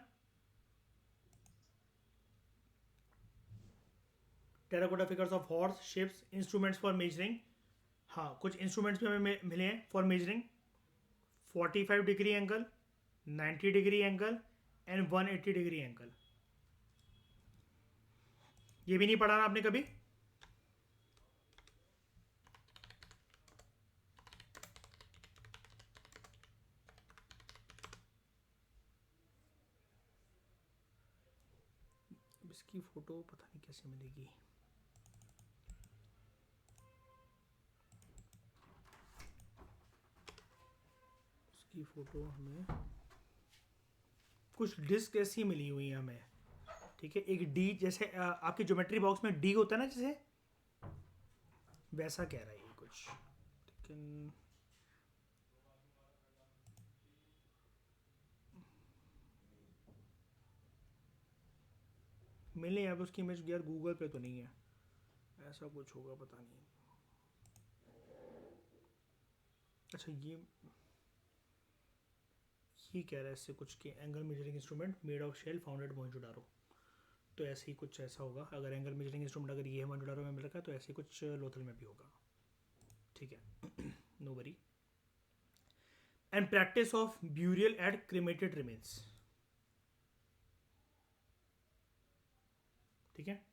Terracotta figures of horse, ships, instruments for measuring, हाँ कुछ इंस्ट्रूमेंट्स भी हमें मिले हैं for measuring. 45 degree angle, 90 degree angle and 180 degree angle. ये भी नहीं पढ़ा ना आपने कभी। इसकी फोटो पता नहीं कैसे मिलेगी। इसकी फोटो हमें कुछ डिस्क ऐसी मिली हुई है हमें, ठीक है। एक डी जैसे आपकी ज्योमेट्री बॉक्स में डी होता है ना, जैसे वैसा कह रहा है ये कुछ, लेकिन मिले अब उसकी इमेज यार गूगल पे तो नहीं है, ऐसा कुछ होगा पता नहीं। अच्छा ये कह रहा है इससे कुछ कि angle measuring instrument made of shell founded Mohenjodaro. तो ऐसे ही कुछ ऐसा होगा, अगर एंगल मेजरिंग इंस्ट्रूमेंट अगर ये है मोहनजोदारो में मिल रखा है तो ऐसे कुछ लोथल में भी होगा, ठीक है। No worry. And practice of burial at cremated remains, ठीक है।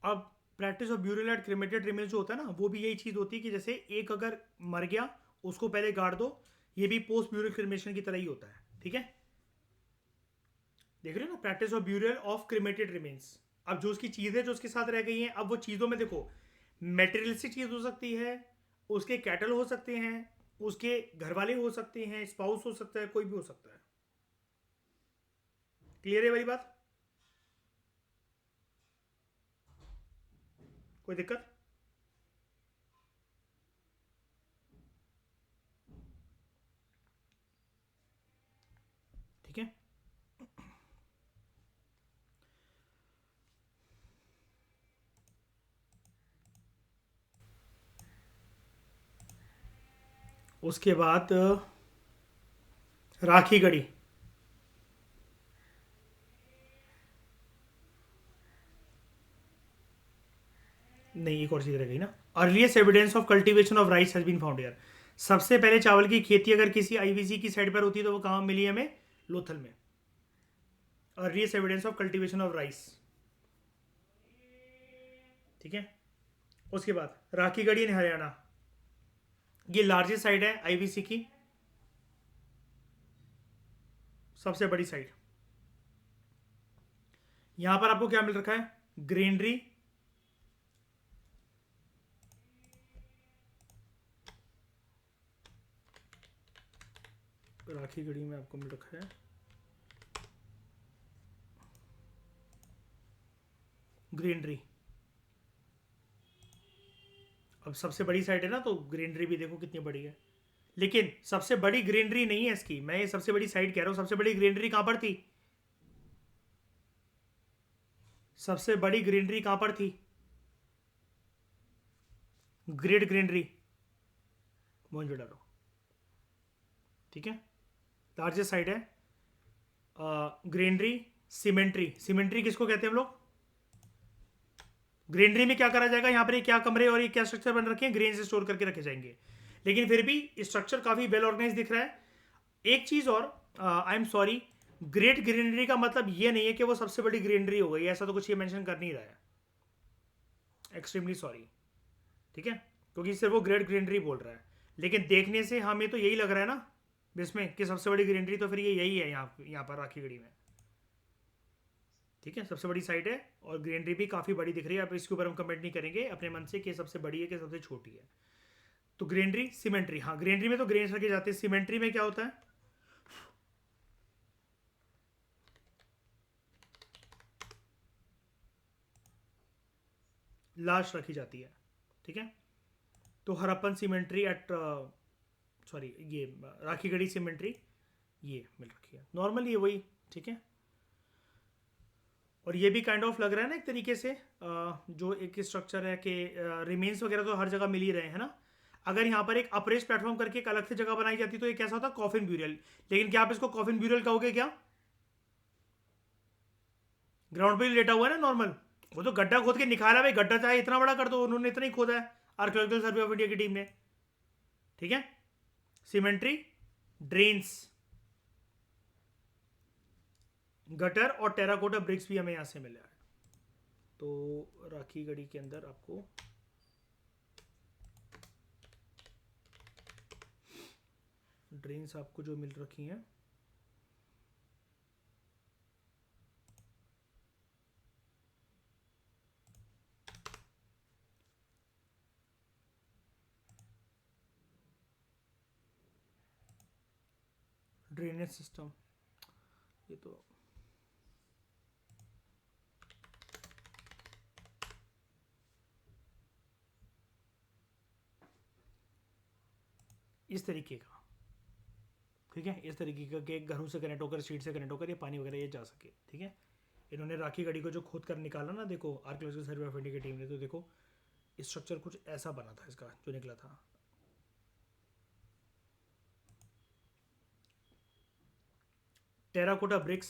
अब practice of burial at cremated remains जो होता है ना, वो भी यही चीज़ होती है कि जैसे एक अगर मर गया उसको पहले गाड़ दो, ये भी पोस्ट ब्यूरियल क्रिमेशन की तरह ही होता है, ठीक है। देख रहे हो ना, practice of burial of cremated remains. अब जो उसकी चीज़ें जो उसके साथ रह गई हैं, अब वो चीज़ों में देखो, मेटेरियलिस्टिक चीज़ हो सकती है, उसके कैटल हो सकते हैं, उसके घर वाले हो सकते हैं, स्पाउस हो सकता है, कोई भी हो सकता है। क्लियर है वाली बात। कोई दिक्कत? ठीक है, उसके बाद राखी गढ़ी। नहीं, एक और चीज रह गई ना। Earliest evidence of cultivation of rice has been found here. सबसे पहले चावल की खेती अगर किसी आईवीसी की साइड पर होती है तो वो कहाँ मिली हमें? लोथल में। Earliest evidence of cultivation of rice. ठीक है, उसके बाद राखी गढ़ी इन हरियाणा, ये लार्जेस्ट साइट है आईवीसी की, सबसे बड़ी साइट। यहां पर आपको क्या मिल रखा है? ग्रीनरी, राखी गढ़ी में आपको मिल रखा है ग्रीनरी। अब सबसे बड़ी साइट है ना, तो ग्रीनरी भी देखो कितनी बड़ी है। लेकिन सबसे बड़ी ग्रीनरी नहीं है इसकी, मैं ये सबसे बड़ी साइट कह रहा हूं। सबसे बड़ी ग्रीनरी कहां पर थी? सबसे बड़ी ग्रीनरी कहां पर थी? Great greenery, Mohenjodaro. ठीक है, लार्जेस्ट साइट है। Greenery, symmetry. सीमेंट्री किसको कहते हैं हम लोग? ग्रीनरी में क्या करा जाएगा? यहाँ पर ये क्या कमरे और ये क्या स्ट्रक्चर बन रखे हैं? ग्रेन से स्टोर करके रखे जाएंगे। लेकिन फिर भी स्ट्रक्चर काफी वेल ऑर्गेनाइज दिख रहा है। एक चीज और, I am sorry, great greenery का मतलब ये नहीं है कि वो सबसे बड़ी ग्रीनरी हो गई, ऐसा तो कुछ ये मेंशन कर नहीं रहा है। Extremely sorry. ठीक है, क्योंकि सिर्फ वो ग्रेट ग्रीनरी बोल रहा है, लेकिन देखने से हमें तो यही लग रहा है ना इसमें कि सबसे बड़ी ग्रीनरी तो फिर ये यही है यहाँ पर राखीगढ़ी में। ठीक है, सबसे बड़ी साइट है और ग्रीनरी भी काफ़ी बड़ी दिख रही है। अब इसके ऊपर हम कमेंट नहीं करेंगे अपने मन से कि सबसे बड़ी है कि सबसे छोटी है। तो ग्रीनरी, सीमेंट्री, हाँ ग्रीनरी में तो ग्रेन्स रखे जाते हैं। सीमेंट्री में क्या होता है? लाश रखी जाती है। ठीक है, तो हरप्पन सीमेंट्री एट, सॉरी, ये राखीगढ़ी सीमेंट्री ये मिल रखी है। नॉर्मली ये वही। ठीक है, और ये भी काइंड ऑफ लग रहा है ना एक तरीके से, जो एक स्ट्रक्चर है कि रिमेन्स वगैरह तो हर जगह मिल ही रहे हैं ना। अगर यहाँ पर एक अप्रेस प्लेटफॉर्म करके एक अलग से जगह बनाई जाती तो ये कैसा होता? Coffin burial. लेकिन क्या आप इसको कॉफिन ब्यूरियल कहोगे क्या? ग्राउंड पे ही लेटा हुआ है ना नॉर्मल। वो तो गड्ढा खोद के निकाला, भाई गड्ढा चाहे इतना बड़ा कर दो, उन्होंने इतना ही खोदा है आर्कियोलॉजिकल सर्वे ऑफ इंडिया की टीम ने। ठीक है, सीमेंट्री, ड्रेन्स, गटर और टेराकोटा ब्रिक्स भी हमें यहाँ से मिला है। तो राखी गढ़ी के अंदर आपको ड्रेन्स आपको जो मिल रखी हैं, ड्रेनेज सिस्टम, ये तो इस तरीके का। ठीक है, इस तरीके का कि घरों से कनेक्ट होकर, स्ट्रीट से कनेक्ट होकर ये पानी वगैरह ये जा सके। ठीक है, इन्होंने राखी गढ़ी को जो खोद कर निकाला ना, देखो आर्कियोलॉजिकल सर्वे ऑफ इंडिया की टीम ने, तो देखो स्ट्रक्चर कुछ ऐसा बना था इसका जो निकला था। टेराकोटा ब्रिक्स,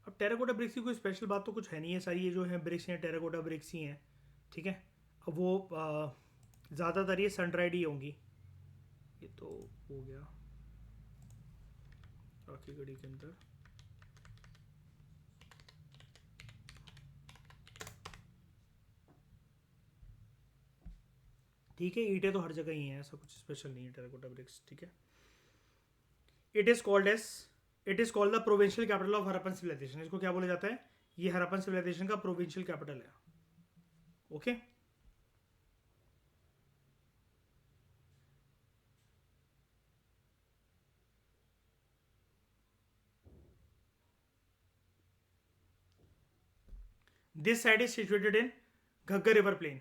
अब टेराकोटा ब्रिक्स की कोई स्पेशल बात तो कुछ है नहीं है, सारी ये जो है ब्रिक्स हैं टेराकोटा ब्रिक्स ही हैं। ठीक है, अब वो ज़्यादातर ये सन ड्राइड ही होंगी। ये तो हो गया राखी गढ़ी के अंदर। ठीक है, ईंटें तो हर जगह ही हैं, ऐसा कुछ स्पेशल नहीं है टेराकोटा ब्रिक्स। ठीक है, it is called as it is called the provincial capital of Harappan civilization. इसको क्या बोला जाता है? ये हरप्पन सिविलाइजेशन का प्रोविंशियल कैपिटल है। Okay, this side is situated in Ghaggar river plain.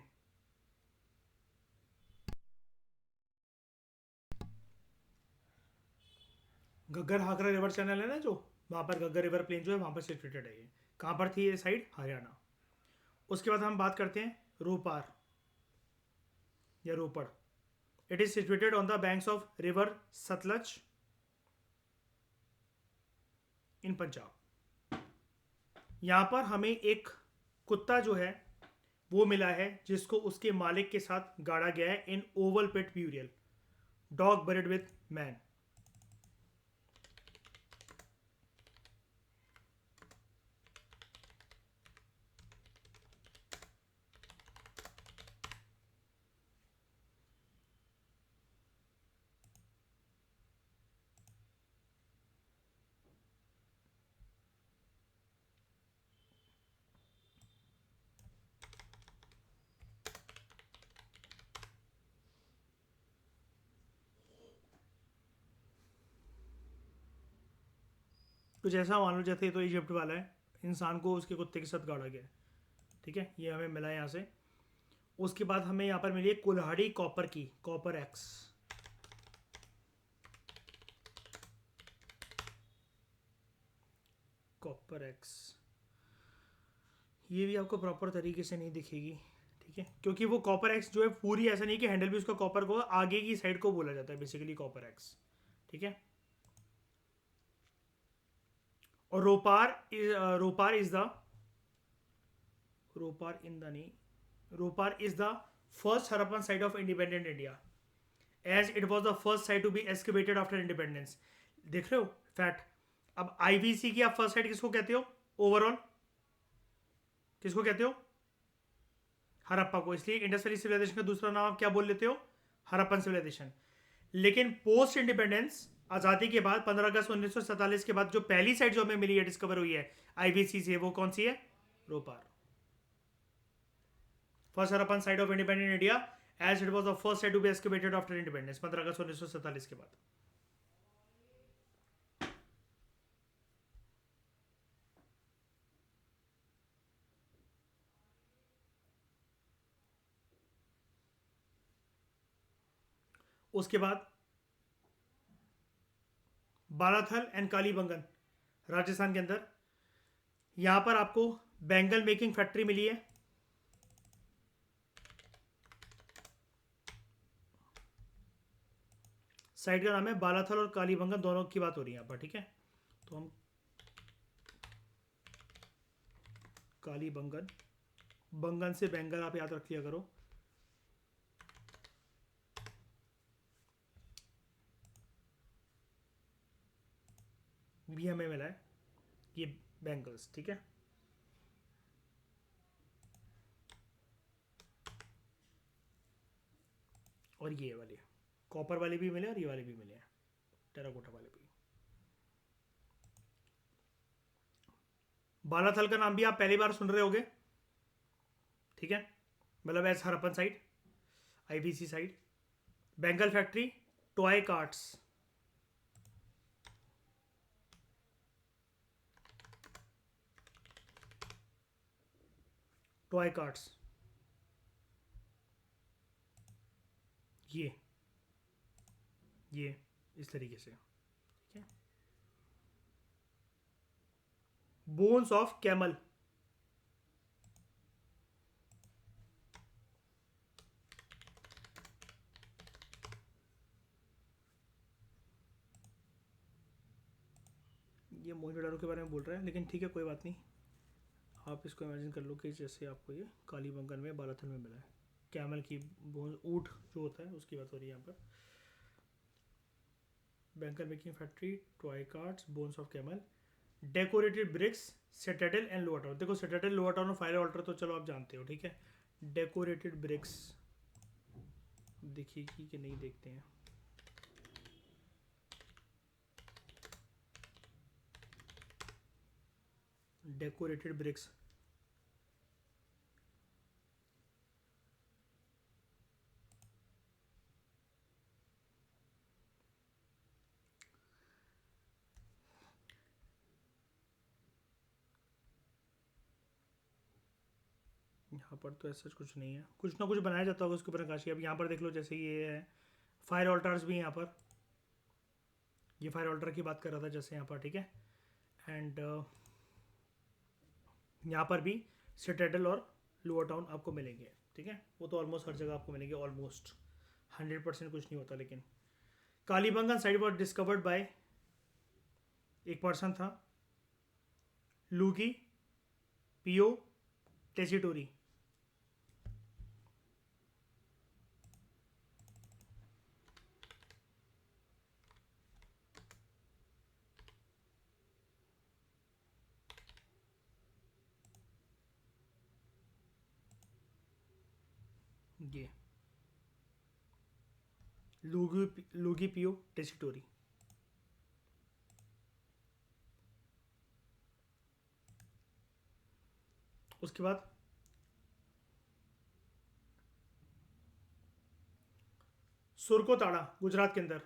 Ghaggar Hakra river channel है ना, जो वहां पर घग्गर रिवर प्लेन जो है वहां पर सिचुएटेड है. ये कहाँ पर थी ये साइड? हरियाणा. उसके बाद हम बात करते हैं रोपार या Ropar. It is situated on the banks of river Sutlej in Punjab. यहां पर हमें एक कुत्ता जो है वो मिला है जिसको उसके मालिक के साथ गाड़ा गया है in oval pit burial. Dog buried with man. कुछ ऐसा मान लो जैसे तो इजिप्ट वाला है, इंसान को उसके कुत्ते के साथ गाड़ा गया है. ठीक है, ये हमें मिला है यहाँ से. उसके बाद हमें यहाँ पर मिली है कुल्हाड़ी कॉपर की, कॉपर एक्स. कॉपर एक्स ये भी आपको प्रॉपर तरीके से नहीं दिखेगी. ठीक है, क्योंकि वो कॉपर एक्स जो है पूरी ऐसा नहीं कि हैंडल भी उसका कॉपर को, आगे की साइड को बोला जाता है बेसिकली कॉपर एक्स. ठीक है. और Ropar is the Ropar in the नहीं Ropar is the first Harappan site of independent India, as it was the first site to be excavated after independence. देख रहे हो फैक्ट. अब आईवीसी की आप फर्स्ट साइट किसको कहते हो ओवरऑल? किसको कहते हो? हरप्पा को. इसलिए इंडस वैली सिविलाइजेशन का दूसरा नाम आप क्या बोल लेते हो? हरप्पन सिविलाइजेशन. लेकिन पोस्ट इंडिपेंडेंस, आज़ादी के बाद 15 अगस्त 1947 के बाद जो पहली साइट जो हमें मिली है, डिस्कवर हुई है आईवीसी से, वो कौन सी है? Ropar. First Harappan site of independent India, as it was the first site to be excavated after independence 15 अगस्त 1947 के बाद. उसके बाद बालाथल एंड कालीबंगन राजस्थान के अंदर, यहां पर आपको बैंगल मेकिंग फैक्ट्री मिली है. साइट का नाम है बालाथल और कालीबंगन, दोनों की बात हो रही है यहाँ पर. ठीक है, तो हम कालीबंगन, बंगन से बैंगल आप याद रख लिया करो. भी हमें मिला है ये बैंगल्स. ठीक है, और ये वाले कॉपर वाले भी मिले और ये वाले भी मिले हैं, टेराकोटा वाले भी. बालाथल का नाम भी आप पहली बार सुन रहे होगे. ठीक है, मतलब as Harappan site, IVC site. Bangle factory, toy carts. Toy carts ये इस तरीके से. ठीक है, बोन्स ऑफ कैमल. ये मोहनजोदाड़ो के बारे में बोल रहा है, लेकिन ठीक है कोई बात नहीं. आप इसको इमेजिन कर लो कि जैसे आपको ये कालीबंगन में बालाथल में मिला है. कैमल की बोन, ऊँट जो होता है उसकी बात हो रही है यहाँ पर. Bangle making factory, toy carts, bones of camel, decorated bricks, citadel and lower town. देखो सेटाडेल, लोअर टाउन और फायर ऑल्टर तो चलो आप जानते हो. ठीक है, डेकोरेटेड ब्रिक्स दिखेगी कि नहीं देखते हैं. डेकोरेटेड ब्रिक्स, यहाँ पर तो ऐसा कुछ नहीं है, कुछ ना कुछ बनाया जाता होगा उसके ऊपर नकाशी। अब यहाँ पर देख लो, जैसे ये है फायर ऑल्टार्स भी हैं यहाँ पर, ये फायर ऑल्टर की बात कर रहा था जैसे यहाँ पर, ठीक है। एंड यहाँ पर भी सिटाडेल और लोअर टाउन आपको मिलेंगे, ठीक है। वो तो ऑलमोस्ट हर जगह आपको मिलेंगे, ऑलमोस्ट 100% कुछ नहीं होता। लेकिन Kalibangan side was discovered by एक पर्सन था, लूकी पियो टेसिटोरी। ये लूगी पियो टेसिटोरी। उसके बाद सुरकोताड़ा गुजरात के अंदर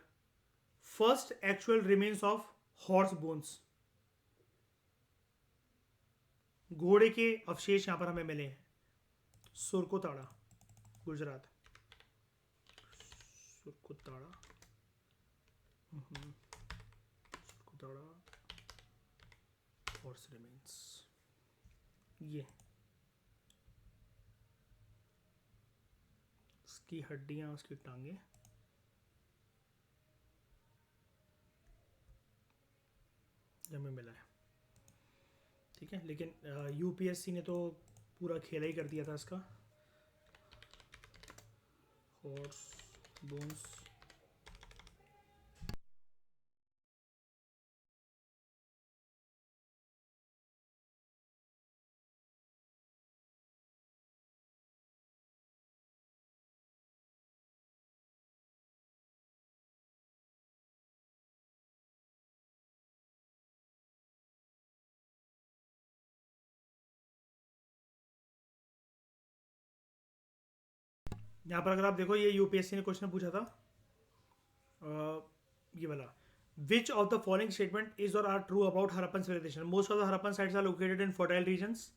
first actual remains of horse bones, घोड़े के अवशेष यहां पर हमें मिले हैं। सुरकोताड़ा गुजरात, सुरकोताड़ा, सुरकोताड़ा हॉर्स रिमेन्स, ये उसकी हड्डियां, उसकी टांगे, हमें मिला है, ठीक है। लेकिन यूपीएससी ने तो पूरा खेला ही कर दिया था इसका। हॉर्स बोन्स, यहाँ पर अगर आप देखो, ये यूपीएससी ने क्वेश्चन पूछा था, ये वाला, which of the following statement is और are true about Harappan civilisation? Most of the Harappan sites are located in fertile regions.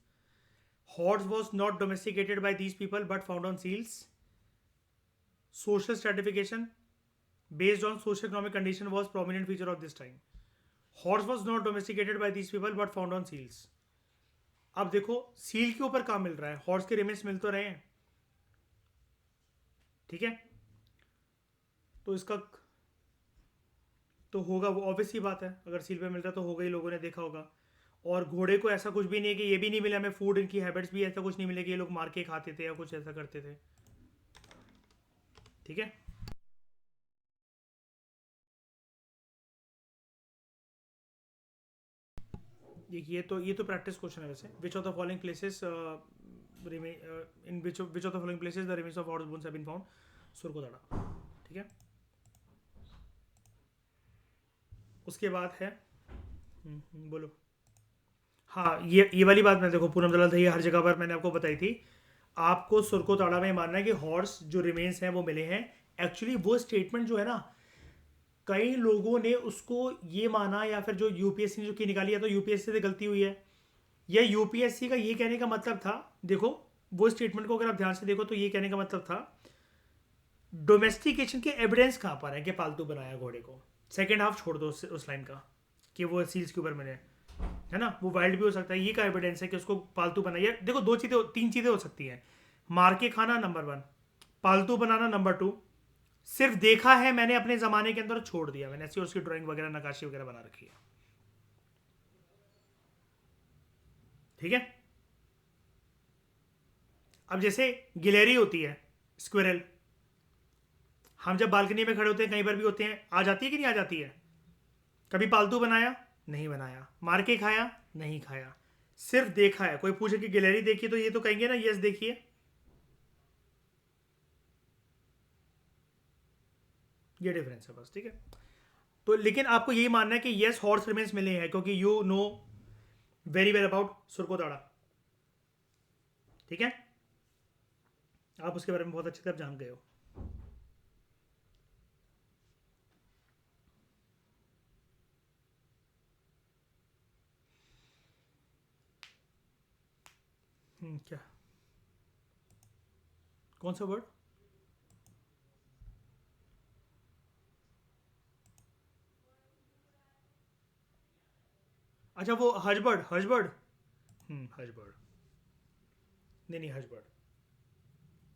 Horse was not domesticated by these people but found on seals. Social stratification based on socio-economic condition was prominent feature of this time. Horse was not domesticated by these people but found on seals. अब देखो seal के ऊपर कहाँ मिल रहा है, horse के remains मिल तो रहे हैं, ठीक है। तो इसका तो होगा, वो ऑब्वियस ही बात है, अगर सील पे मिल रहा है तो होगा ही, लोगों ने देखा होगा। और घोड़े को ऐसा कुछ भी नहीं है कि ये भी नहीं मिला हमें फूड, इनकी हैबिट्स भी ऐसा कुछ नहीं मिले कि ये लोग मार के खाते थे या कुछ ऐसा करते थे, ठीक है। ये तो प्रैक्टिस क्वेश्चन है वैसे। Which of the following places in which of the following places the remains of horse bones have been found? Surkotada, ठीक है। उसके बाद है बोलो। हाँ, ये वाली बात मैं देखो, पूनम दलाल था, ये हर जगह पर मैंने आपको बताई थी। आपको सुरकोताड़ा में मानना है कि हॉर्स जो रिमेन्स हैं वो मिले हैं। एक्चुअली वो स्टेटमेंट जो है ना, कई लोगों ने उसको ये माना, या फिर जो यूपीएससी ने जो की निकाली है, तो यूपीएससी से गलती हुई है, या यूपीएससी का ये कहने का मतलब था, देखो वो स्टेटमेंट को अगर आप ध्यान से देखो तो ये कहने का मतलब था डोमेस्टिकेशन के एविडेंस कहाँ पर है कि पालतू बनाया घोड़े को। सेकेंड हाफ छोड़ दो उस लाइन का कि वो सील्स के ऊपर मिले, है ना, वो वाइल्ड भी हो सकता है, ये का एविडेंस है कि उसको पालतू बनाया। देखो तीन चीजें हो सकती हैं, मार के खाना नंबर 1, पालतू बनाना नंबर 2, सिर्फ देखा है मैंने अपने जमाने के अंदर, छोड़ दिया मैंने, ऐसी उसकी ड्राइंग वगैरह नकाशी वगैरह बना रखी है, ठीक है। अब जैसे गिलहरी होती है, स्क्विरल, हम जब बालकनी में खड़े होते हैं, कहीं पर भी होते हैं, आ जाती है कि नहीं आ जाती है? कभी पालतू बनाया? नहीं बनाया। मार के खाया? नहीं खाया। सिर्फ देखा है। कोई पूछे कि गिलहरी देखी, तो ये तो कहेंगे ना यस देखिए, ये डिफरेंस है बस, ठीक है। तो लेकिन आपको यही मानना है कि यस हॉर्स रिमेन्स मिले हैं, क्योंकि you know very well about Surkotada, ठीक है। आप उसके बारे में बहुत अच्छी तरह जान गए हो। क्या? कौन सा वर्ड? अच्छा वो हजबर्ड, हजबर्ड। हजबर्ड। नहीं नहीं, हजबर्ड।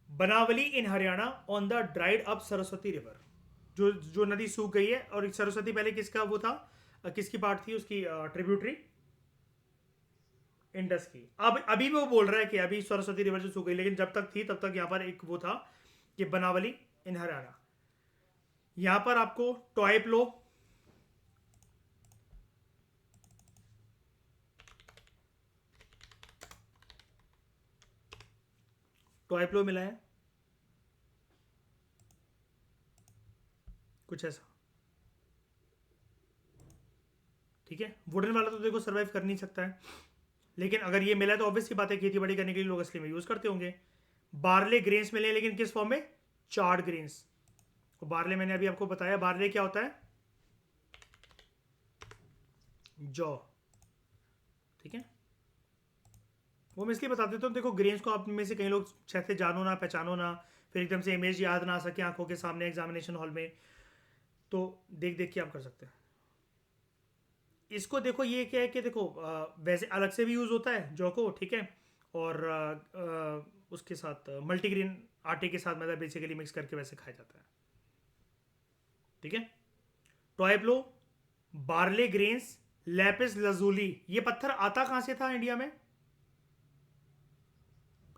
Banawali in Haryana on the dried up Saraswati river. जो जो नदी सूख गई है, और सरस्वती पहले किसका वो था, किसकी पार्ट थी उसकी, ट्रिब्यूटरी? इंडस की। अब अभी भी वो बोल रहा है कि अभी सरस्वती रिवर जो सूख गई, लेकिन जब तक थी तब तक यहाँ पर एक वो था कि बनावली इन हरियाणा। यहाँ पर आपको टॉयप्लो, टॉयप्लो मिला है, कुछ ऐसा। ठीक है, वुडन वाला तो देखो सर्वाइव कर नहीं सकता है, लेकिन अगर ये मिला है तो ऑब्वियस सी बात है, खेती बाड़ी करने के लिए लोग असली में यूज करते होंगे। बार्ले ग्रेन्स मिले हैं, लेकिन किस फॉर्म में? Chard grains. तो बार्ले मैंने अभी आपको बताया, बार्ले क्या होता है? जौ। ठीक है, वो मैं इसलिए बता देता हूँ, देखो ग्रेन्स को आप में से कई लोग शायद से जानो ना, पहचानो ना, फिर एकदम से इमेज याद ना आ सके आंखों के सामने एग्जामिनेशन हॉल में, तो देख देख के आप कर सकते हैं इसको। देखो ये क्या है कि देखो वैसे अलग से भी यूज़ होता है जौ को, ठीक है, और उसके साथ मल्टीग्रेन आटे के साथ मतलब बेसिकली मिक्स करके वैसे खाया जाता है। ठीक है, टोएब्लो, बार्ले ग्रेन्स, लैपिस लजूली। ये पत्थर आता कहाँ से था इंडिया में?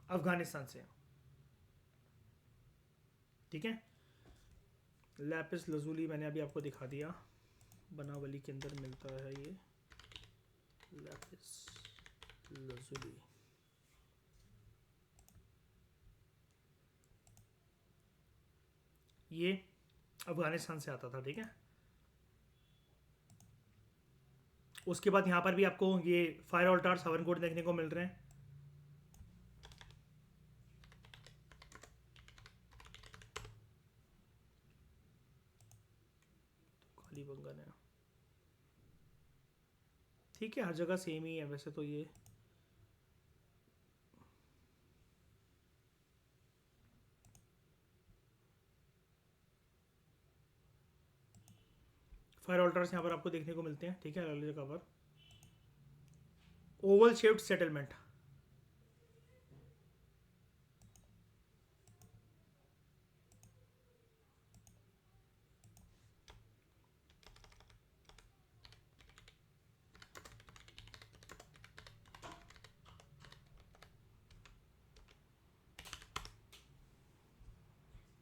अफगानिस्तान से। ठीक है, लैपिस लजूली मैंने अभी आपको दिखा दिया, बनावली के अंदर मिलता है ये लैपिस लजूली। ये अफगानिस्तान से आता था। ठीक है, उसके बाद यहाँ पर भी आपको ये फायर ऑल्टार्स, हवन कोड देखने को मिल रहे हैं। खाली बंगन है। ठीक है, हर जगह सेम ही है वैसे तो ये। फायर ऑल्टार्स यहाँ पर आपको देखने को मिलते हैं। ठीक है, अलग जगह पर। Oval shaped settlement,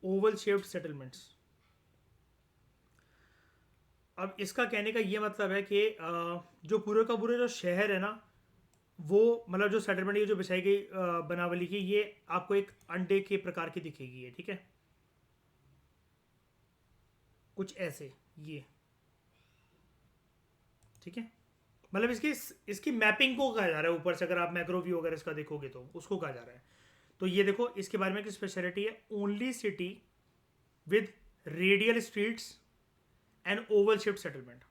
Oval shaped settlements. अब इसका कहने का ये मतलब है कि जो पूरे का पूरे जो शहर है ना, वो मतलब जो सेटलमेंट ये जो बिछाई गई बनावली की, ये आपको एक अंडे के प्रकार की दिखेगी ये। ठीक है, कुछ ऐसे ये। ठीक है, मतलब इसकी इसकी मैपिंग को कहा जा रहा है ऊपर से, अगर आप मैक्रो व्यू अगर इसका देखोगे तो उसको कहा जा रहा है। तो ये देखो इसके बारे में एक स्पेशलिटी है, only city with radial streets and Oval shaped settlement.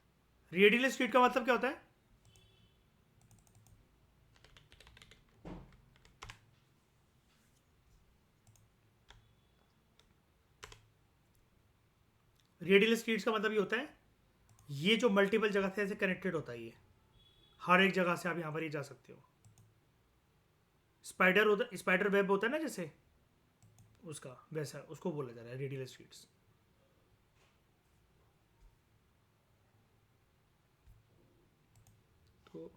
Radial street का मतलब क्या होता है? रेडियल स्ट्रीट्स का मतलब ये होता है, ये जो मल्टीपल जगह से ऐसे कनेक्टेड होता है, ये हर एक जगह से आप यहां पर ही जा सकते हो। स्पाइडर होता, स्पाइडर वेब होता है ना जैसे, उसका वैसा उसको बोला जा रहा है रेडियल स्ट्रीट्स। तो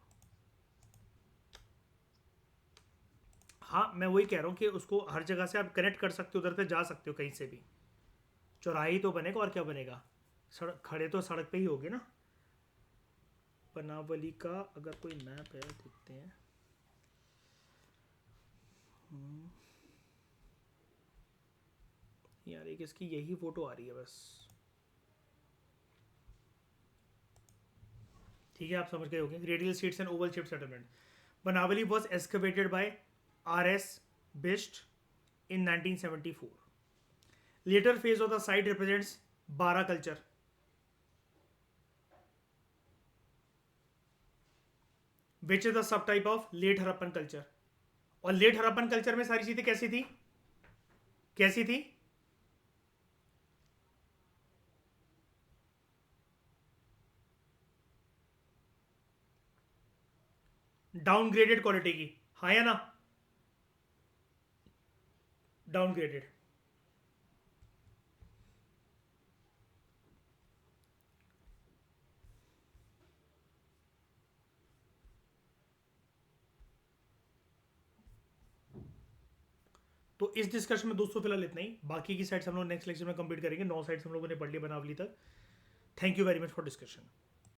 हाँ, मैं वही कह रहा हूँ कि उसको हर जगह से आप कनेक्ट कर सकते हो, उधर से जा सकते हो कहीं से भी। चौराहे ही तो बनेगा, और क्या बनेगा? सड़क खड़े तो सड़क पे ही होगे ना। बनावली का अगर कोई मैप है देखते हैं। यार एक इसकी यही फोटो आ रही है बस। ठीक है, आप समझ गए होंगे। Radial streets and oval shape settlement. Banawali was excavated by RS Bisht in 1974. Later phase of the site represents Bara culture, which is the subtype of late Harappan culture. और लेट हरप्पन कल्चर में सारी चीजें कैसी थी? कैसी थी? डाउनग्रेडेड क्वालिटी की, हाँ या ना? डाउनग्रेडेड। तो इस डिस्कशन में दोस्तों फिलहाल इतना ही, बाकी की साइड्स हम लोग नेक्स्ट लेक्चर में कंप्लीट करेंगे। 9 साइड्स हम लोगों ने पढ़ ली बनावली तक। Thank you very much for discussion.